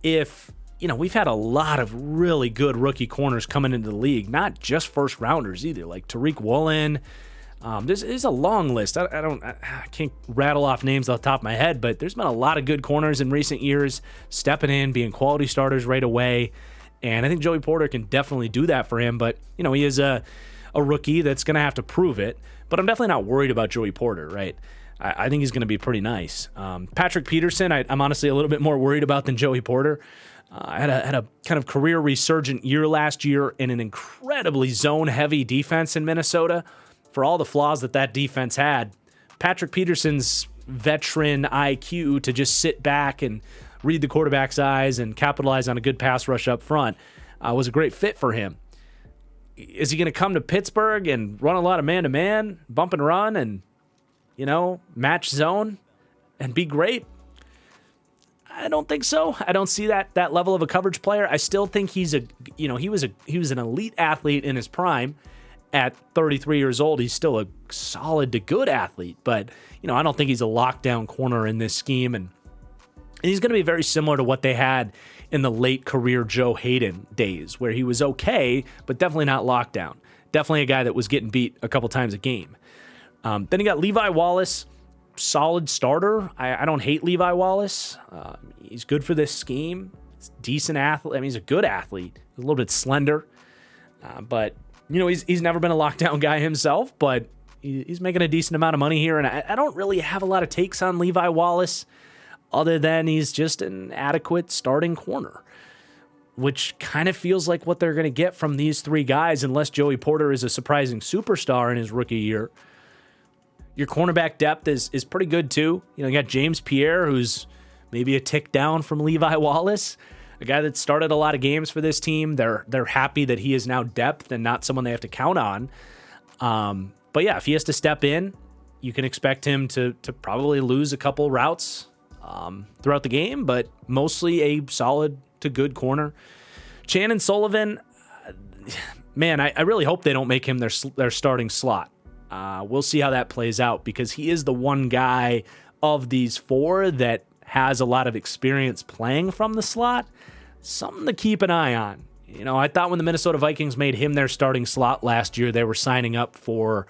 S1: if, you know, we've had a lot of really good rookie corners coming into the league, not just first rounders either, like Tariq Woolen. There's a long list. I can't rattle off names off the top of my head, but there's been a lot of good corners in recent years stepping in, being quality starters right away. And I think Joey Porter can definitely do that for him. But, you know, he is a rookie that's going to have to prove it. But I'm definitely not worried about Joey Porter, right? I think he's going to be pretty nice. Patrick Peterson, I'm honestly a little bit more worried about than Joey Porter. Had a kind of career resurgent year last year in an incredibly zone-heavy defense in Minnesota. For all the flaws that defense had, Patrick Peterson's veteran IQ to just sit back and read the quarterback's eyes and capitalize on a good pass rush up front was a great fit for him. Is he going to come to Pittsburgh and run a lot of man-to-man, bump and run, and, you know, match zone and be great? I don't think so. I don't see that level of a coverage player. I still think he was an elite athlete in his prime. At 33 years old, he's still a solid to good athlete, but, you know, I don't think he's a lockdown corner in this scheme, and he's going to be very similar to what they had in the late career Joe Hayden days, where he was okay, but definitely not lockdown. Definitely a guy that was getting beat a couple times a game. Then you got Levi Wallace, solid starter. I don't hate Levi Wallace. He's good for this scheme. He's a decent athlete. I mean, he's a good athlete. He's a little bit slender, but you know, he's never been a lockdown guy himself, but he's making a decent amount of money here. And I don't really have a lot of takes on Levi Wallace other than he's just an adequate starting corner, which kind of feels like what they're going to get from these three guys, unless Joey Porter is a surprising superstar in his rookie year. Your cornerback depth is pretty good too. You know, you got James Pierre, who's maybe a tick down from Levi Wallace, a guy that started a lot of games for this team. They're happy that he is now depth and not someone they have to count on. But yeah, if he has to step in, you can expect him to probably lose a couple routes throughout the game, but mostly a solid to good corner. Shannon Sullivan, man, I really hope they don't make him their starting slot. We'll see how that plays out, because he is the one guy of these four that has a lot of experience playing from the slot. Something to keep an eye on. You know, I thought when the Minnesota Vikings made him their starting slot last year, they were signing up for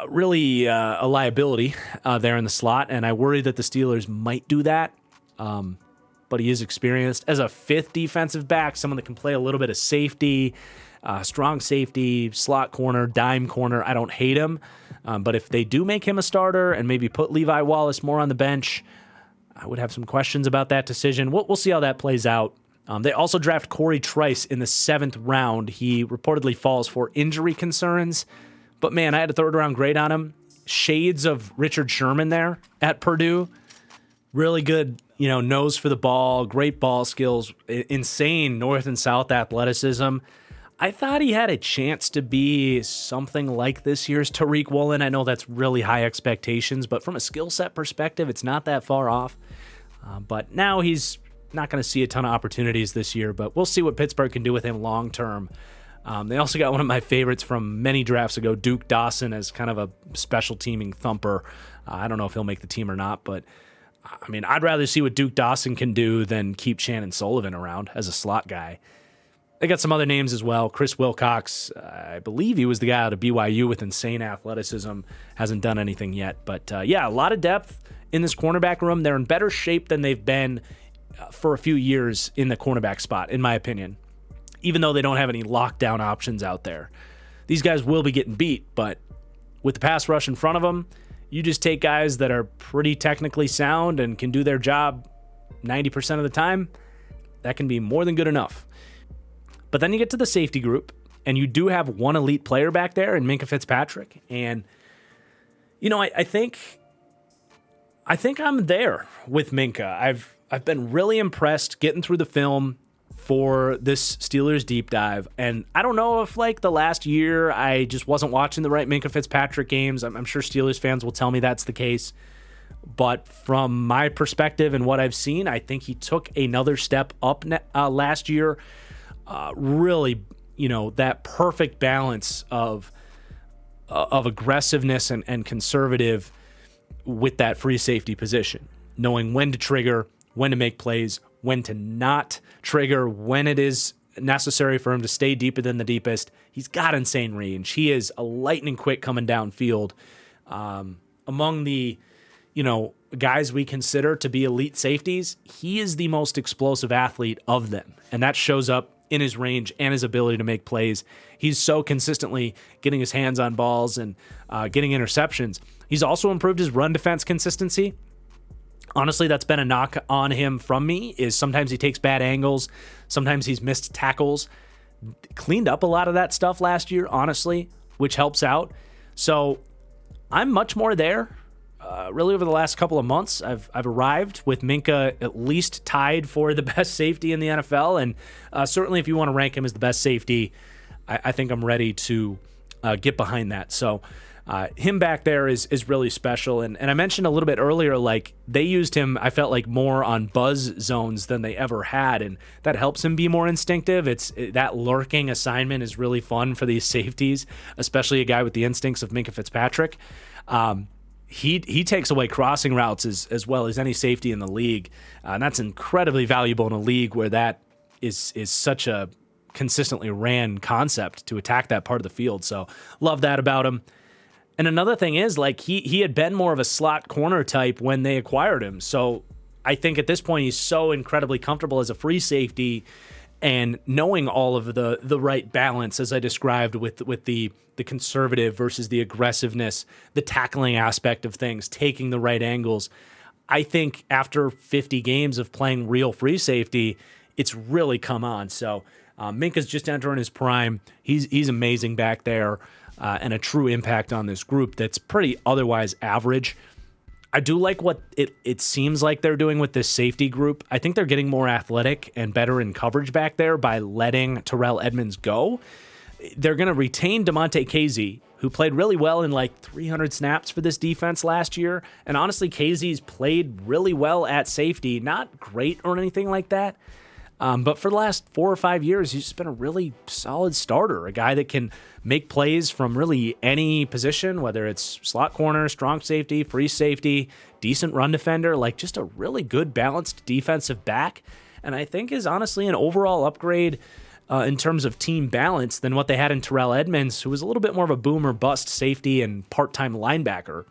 S1: really a liability there in the slot, and I worry that the Steelers might do that. But he is experienced as a fifth defensive back, someone that can play a little bit of safety, strong safety, slot corner, dime corner. I don't hate him, but if they do make him a starter and maybe put Levi Wallace more on the bench, I would have some questions about that decision. We'll see how that plays out. They also draft Corey Trice in the 7th round. He reportedly falls for injury concerns, but man, I had a 3rd-round grade on him. Shades of Richard Sherman there at Purdue. Really good, you know, nose for the ball, great ball skills, insane north and south athleticism. I thought he had a chance to be something like this year's Tariq Woolen. I know that's really high expectations, but from a skill set perspective, it's not that far off. But now he's not going to see a ton of opportunities this year, but we'll see what Pittsburgh can do with him long term. They also got one of my favorites from many drafts ago, Duke Dawson, as kind of a special teaming thumper. I don't know if he'll make the team or not, but I mean, I'd rather see what Duke Dawson can do than keep Shannon Sullivan around as a slot guy. They got some other names as well. Chris Wilcox, I believe he was the guy out of BYU with insane athleticism. Hasn't done anything yet. But yeah, a lot of depth in this cornerback room. They're in better shape than they've been for a few years in the cornerback spot, in my opinion, even though they don't have any lockdown options out there. These guys will be getting beat, but with the pass rush in front of them, you just take guys that are pretty technically sound and can do their job 90% of the time. That can be more than good enough. But then you get to the safety group, and you do have one elite player back there in Minkah Fitzpatrick. And, I think I'm there with Minkah. I've been really impressed getting through the film for this Steelers deep dive. And I don't know if the last year I just wasn't watching the right Minkah Fitzpatrick games. I'm sure Steelers fans will tell me that's the case. But from my perspective and what I've seen, I think he took another step up last year. Really, that perfect balance of aggressiveness and conservative with that free safety position, knowing when to trigger, when to make plays, when to not trigger, when it is necessary for him to stay deeper than the deepest. He's got insane range. He is a lightning quick coming downfield. Among the, guys we consider to be elite safeties, he is the most explosive athlete of them. And that shows up in his range and his ability to make plays. He's so consistently getting his hands on balls and getting interceptions. He's also improved his run defense consistency. Honestly, that's been a knock on him from me, is sometimes he takes bad angles. Sometimes he's missed tackles. Cleaned up a lot of that stuff last year, honestly, which helps out. So I'm much more there. Really over the last couple of months, I've arrived with Minkah at least tied for the best safety in the NFL. And certainly if you want to rank him as the best safety, I think I'm ready to get behind that. So him back there is really special. And I mentioned a little bit earlier, they used him, I felt like, more on buzz zones than they ever had. And that helps him be more instinctive. That lurking assignment is really fun for these safeties, especially a guy with the instincts of Minkah Fitzpatrick. He takes away crossing routes as well as any safety in the league. And that's incredibly valuable in a league where that is such a consistently ran concept to attack that part of the field. So love that about him. And another thing is, he had been more of a slot corner type when they acquired him. So I think at this point he's so incredibly comfortable as a free safety and knowing all of the right balance, as I described, with the conservative versus the aggressiveness, the tackling aspect of things, taking the right angles. I think after 50 games of playing real free safety, it's really come on. So Minkah's just entering his prime. He's amazing back there, and a true impact on this group that's pretty otherwise average. I do like what it seems like they're doing with this safety group. I think they're getting more athletic and better in coverage back there by letting Terrell Edmunds go. They're going to retain Damontae Kazee, who played really well in 300 snaps for this defense last year. And honestly, Kazee's played really well at safety. Not great or anything like that. But for the last 4 or 5 years, he's just been a really solid starter, a guy that can make plays from really any position, whether it's slot corner, strong safety, free safety, decent run defender, just a really good balanced defensive back. And I think is honestly an overall upgrade in terms of team balance than what they had in Terrell Edmunds, who was a little bit more of a boom or bust safety and part-time linebacker.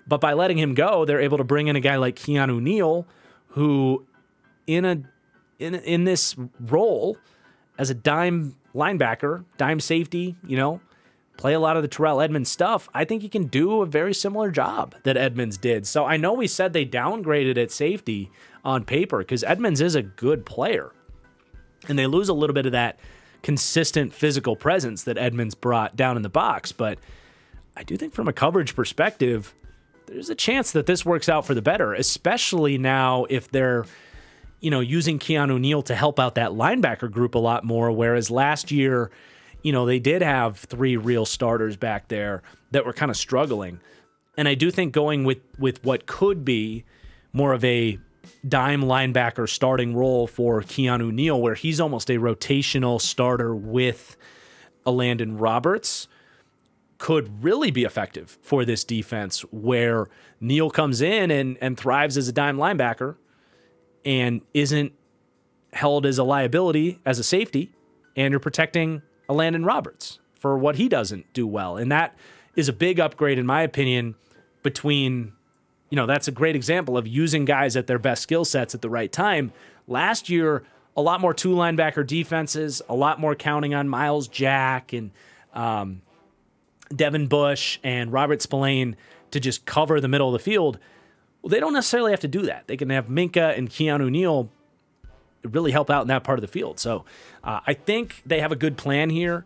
S1: But by letting him go, they're able to bring in a guy like Keanu Neal, who in this role as a dime linebacker, dime safety, play a lot of the Terrell Edmunds stuff, I think he can do a very similar job that Edmunds did. So I know we said they downgraded at safety on paper because Edmunds is a good player. And they lose a little bit of that consistent physical presence that Edmunds brought down in the box. But I do think from a coverage perspective, there's a chance that this works out for the better, especially now if they're using Keanu Neal to help out that linebacker group a lot more, whereas last year, they did have 3 real starters back there that were kind of struggling. And I do think going with what could be more of a dime linebacker starting role for Keanu Neal, where he's almost a rotational starter with a Landon Roberts, could really be effective for this defense, where Neal comes in and thrives as a dime linebacker and isn't held as a liability as a safety, and you're protecting a Landon Roberts for what he doesn't do well. And that is a big upgrade, in my opinion, between, that's a great example of using guys at their best skill sets at the right time. Last year, a lot more 2 linebacker defenses, a lot more counting on Miles Jack and Devin Bush and Robert Spillane to just cover the middle of the field, well, they don't necessarily have to do that. They can have Minka and Keanu Neal really help out in that part of the field. So I think they have a good plan here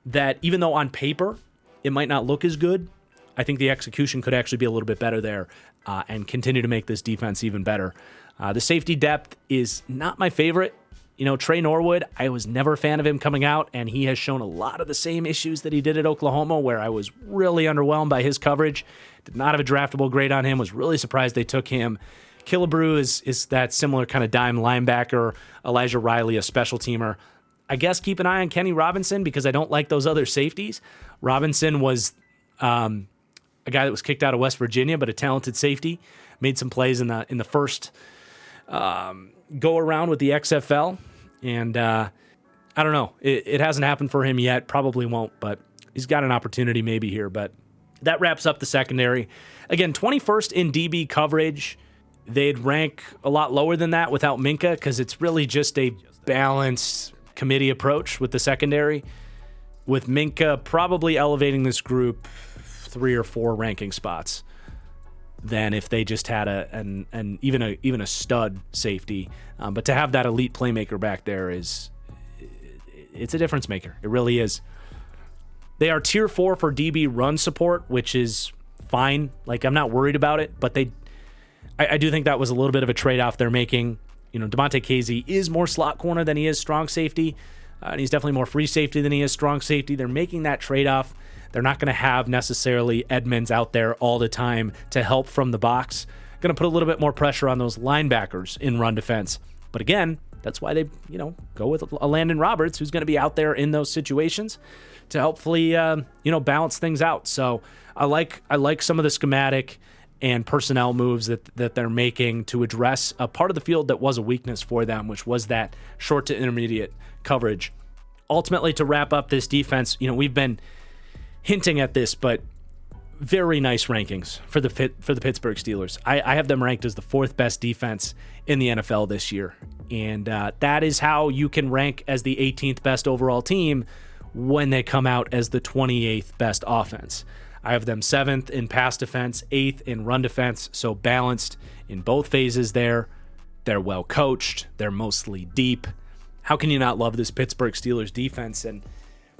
S1: that even though on paper it might not look as good, I think the execution could actually be a little bit better there and continue to make this defense even better. The safety depth is not my favorite. Trey Norwood, I was never a fan of him coming out, and he has shown a lot of the same issues that he did at Oklahoma, where I was really underwhelmed by his coverage. Did not have a draftable grade on him. Was really surprised they took him. Killebrew is that similar kind of dime linebacker. Elijah Riley, a special teamer. I guess keep an eye on Kenny Robinson because I don't like those other safeties. Robinson was a guy that was kicked out of West Virginia, but a talented safety. Made some plays in the first go around with the XFL, and I don't know. It hasn't happened for him yet. Probably won't, but he's got an opportunity maybe here. But that wraps up the secondary. Again, 21st in DB coverage. They'd rank a lot lower than that without Minka because it's really just a balanced committee approach with the secondary. With Minka probably elevating this group 3 or 4 ranking spots than if they just had even a stud safety. But to have that elite playmaker back there it's a difference maker. It really is. They are tier 4 for DB run support, which is fine. Like, I'm not worried about it, but I do think that was a little bit of a trade-off they're making. DeMonte Casey is more slot corner than he is strong safety, and he's definitely more free safety than he is strong safety. They're making that trade-off. They're not going to have necessarily Edmonds out there all the time to help from the box. Going to put a little bit more pressure on those linebackers in run defense. But again, that's why they, go with a Landon Roberts, who's going to be out there in those situations to hopefully, balance things out. So I like some of the schematic and personnel moves that they're making to address a part of the field that was a weakness for them, which was that short to intermediate coverage. Ultimately, to wrap up this defense, we've been hinting at this, but very nice rankings for the Pittsburgh Steelers. I have them ranked as the 4th best defense in the NFL this year, and that is how you can rank as the 18th best overall team when they come out as the 28th best offense. I have them 7th in pass defense, 8th in run defense, so balanced in both phases there. They're well coached. They're mostly deep. How can you not love this Pittsburgh Steelers defense? And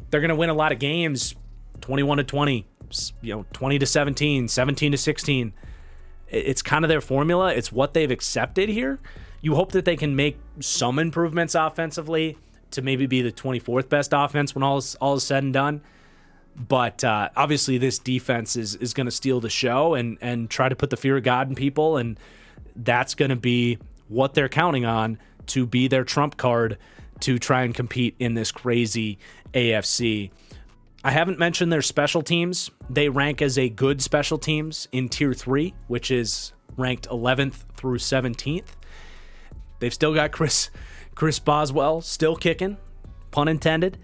S1: they're going to win a lot of games, 21-20, 20-17, 17-16. It's kind of their formula. It's what they've accepted here. You hope that they can make some improvements offensively to maybe be the 24th best offense when all is said and done. But obviously this defense is going to steal the show and try to put the fear of God in people, and that's going to be what they're counting on to be their trump card to try and compete in this crazy AFC. I haven't mentioned their special teams. They rank as a good special teams in Tier 3, which is ranked 11th through 17th. They've still got Chris Boswell still kicking, pun intended.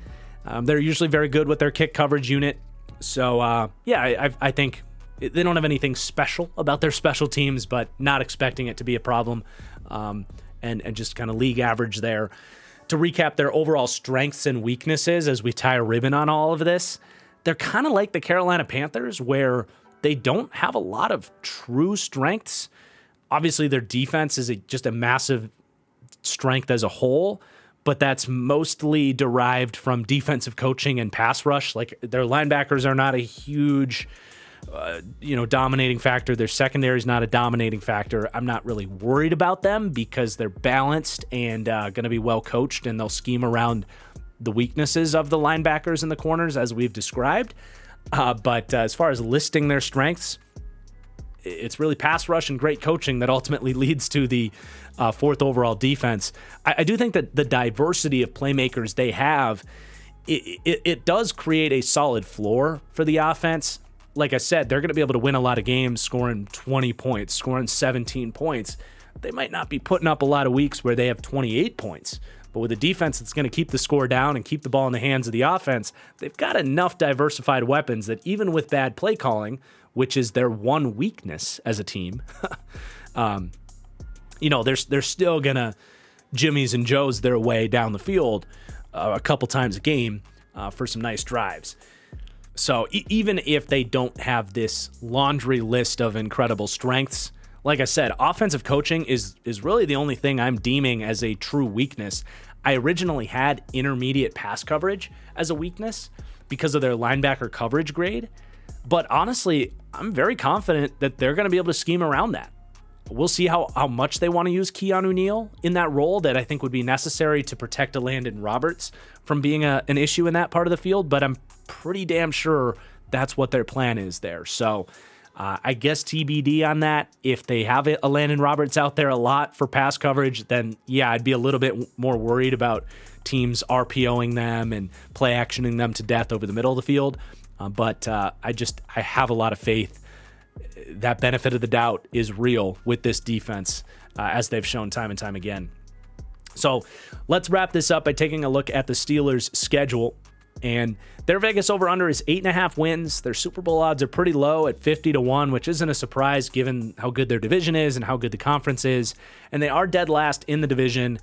S1: They're usually very good with their kick coverage unit. So, I think they don't have anything special about their special teams, but not expecting it to be a problem, and just kind of league average there. To recap their overall strengths and weaknesses as we tie a ribbon on all of this, they're kind of like the Carolina Panthers, where they don't have a lot of true strengths. Obviously, their defense is just a massive strength as a whole, but that's mostly derived from defensive coaching and pass rush. Like, their linebackers are not a huge, dominating factor. Their secondary is not a dominating factor. I'm not really worried about them because they're balanced and going to be well coached, and they'll scheme around the weaknesses of the linebackers and the corners as we've described. But as far as listing their strengths, it's really pass rush and great coaching that ultimately leads to the 4th overall defense. I do think that the diversity of playmakers they have, it does create a solid floor for the offense. Like I said, they're going to be able to win a lot of games scoring 20 points, scoring 17 points. They might not be putting up a lot of weeks where they have 28 points. But with a defense that's going to keep the score down and keep the ball in the hands of the offense, they've got enough diversified weapons that even with bad play calling, which is their one weakness as a team, they're still going to Jimmy's and Joe's their way down the field a couple times a game for some nice drives. So even if they don't have this laundry list of incredible strengths, like I said, offensive coaching is really the only thing I'm deeming as a true weakness. I originally had intermediate pass coverage as a weakness because of their linebacker coverage grade. But honestly, I'm very confident that they're going to be able to scheme around that. We'll see how much they want to use Keanu Neal in that role that I think would be necessary to protect a Landon Roberts from being an issue in that part of the field. But I'm pretty damn sure that's what their plan is there. So I guess TBD on that. If they have a Landon Roberts out there a lot for pass coverage, then yeah, I'd be a little bit more worried about teams RPOing them and play actioning them to death over the middle of the field. But I have a lot of faith. That benefit of the doubt is real with this defense, as they've shown time and time again. So let's wrap this up by taking a look at the Steelers' schedule. And their Vegas over-under is 8.5 wins. Their Super Bowl odds are pretty low at 50-1, which isn't a surprise given how good their division is and how good the conference is. And they are dead last in the division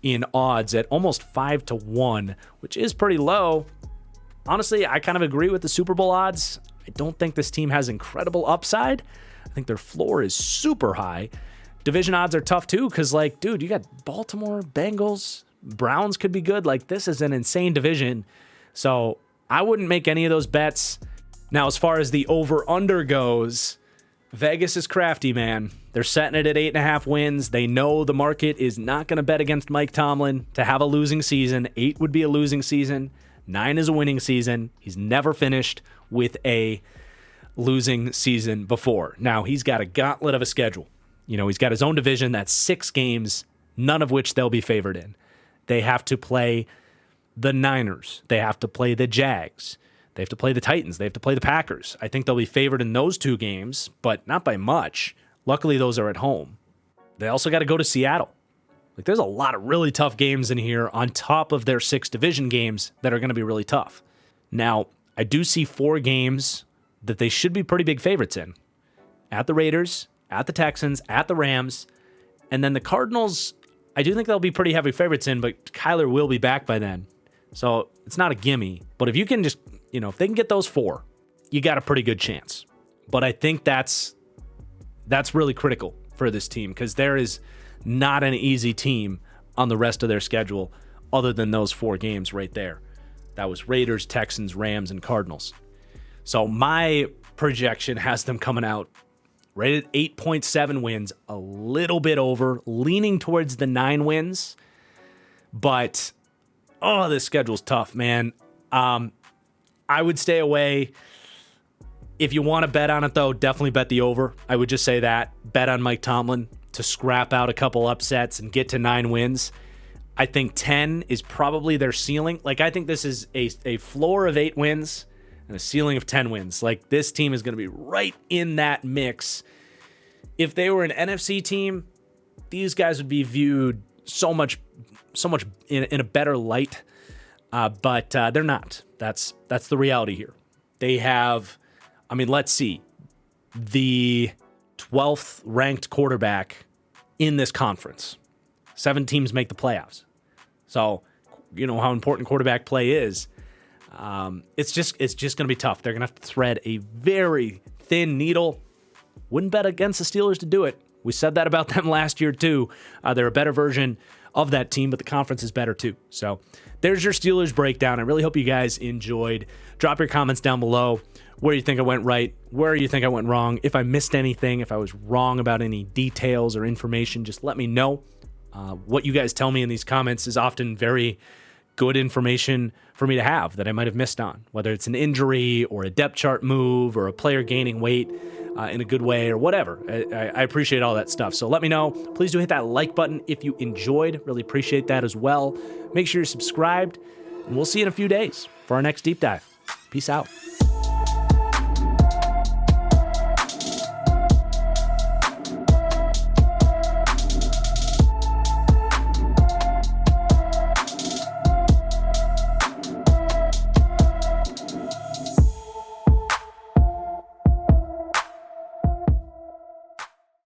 S1: in odds at almost 5-1, which is pretty low. Honestly, I kind of agree with the Super Bowl odds. I don't think this team has incredible upside. I think their floor is super high. Division odds are tough too because, like, dude, you got Baltimore, Bengals, Browns could be good. Like, this is an insane division. So I wouldn't make any of those bets. Now, as far as the over-under goes, Vegas is crafty, man. They're setting it at 8.5 wins. They know the market is not going to bet against Mike Tomlin to have a losing season. 8 would be a losing season. 9 is a winning season. He's never finished with a losing season before. Now, he's got a gauntlet of a schedule. You know, he's got his own division. That's 6 games, none of which they'll be favored in. They have to play the Niners. They have to play the Jags. They have to play the Titans. They have to play the Packers. I think they'll be favored in those 2 games, but not by much. Luckily, those are at home. They also got to go to Seattle. Like, there's a lot of really tough games in here on top of their 6 division games that are going to be really tough. Now, I do see 4 games that they should be pretty big favorites in. At the Raiders, at the Texans, at the Rams, and then the Cardinals, I do think they'll be pretty heavy favorites in, but Kyler will be back by then. So it's not a gimme. But if you can just, if they can get those 4, you got a pretty good chance. But I think that's really critical for this team because there is not an easy team on the rest of their schedule other than those 4 games right there. That was Raiders, Texans, Rams, and Cardinals. So my projection has them coming out right at 8.7 wins, a little bit over, leaning towards the 9 wins. But, this schedule's tough, man. I would stay away. If you want to bet on it, though, definitely bet the over. I would just say that. Bet on Mike Tomlin to scrap out a couple upsets and get to 9 wins. I think 10 is probably their ceiling. Like, I think this is a floor of 8 wins and a ceiling of 10 wins. Like, this team is going to be right in that mix. If they were an NFC team, these guys would be viewed so much in a better light. But they're not. That's the reality here. They have, let's see, the 12th ranked quarterback in this conference. 7 teams make the playoffs. So, you know how important quarterback play is. It's just going to be tough. They're going to have to thread a very thin needle. Wouldn't bet against the Steelers to do it. We said that about them last year too. They're a better version of that team, but the conference is better too. So there's your Steelers breakdown. I really hope you guys enjoyed. Drop your comments down below where you think I went right, where you think I went wrong. If I missed anything, if I was wrong about any details or information, just let me know. What you guys tell me in these comments is often very good information for me to have that I might have missed on, whether it's an injury or a depth chart move or a player gaining weight in a good way or whatever. I appreciate all that stuff. So let me know. Please do hit that like button if you enjoyed. Really appreciate that as well. Make sure you're subscribed, and we'll see you in a few days for our next deep dive. Peace out.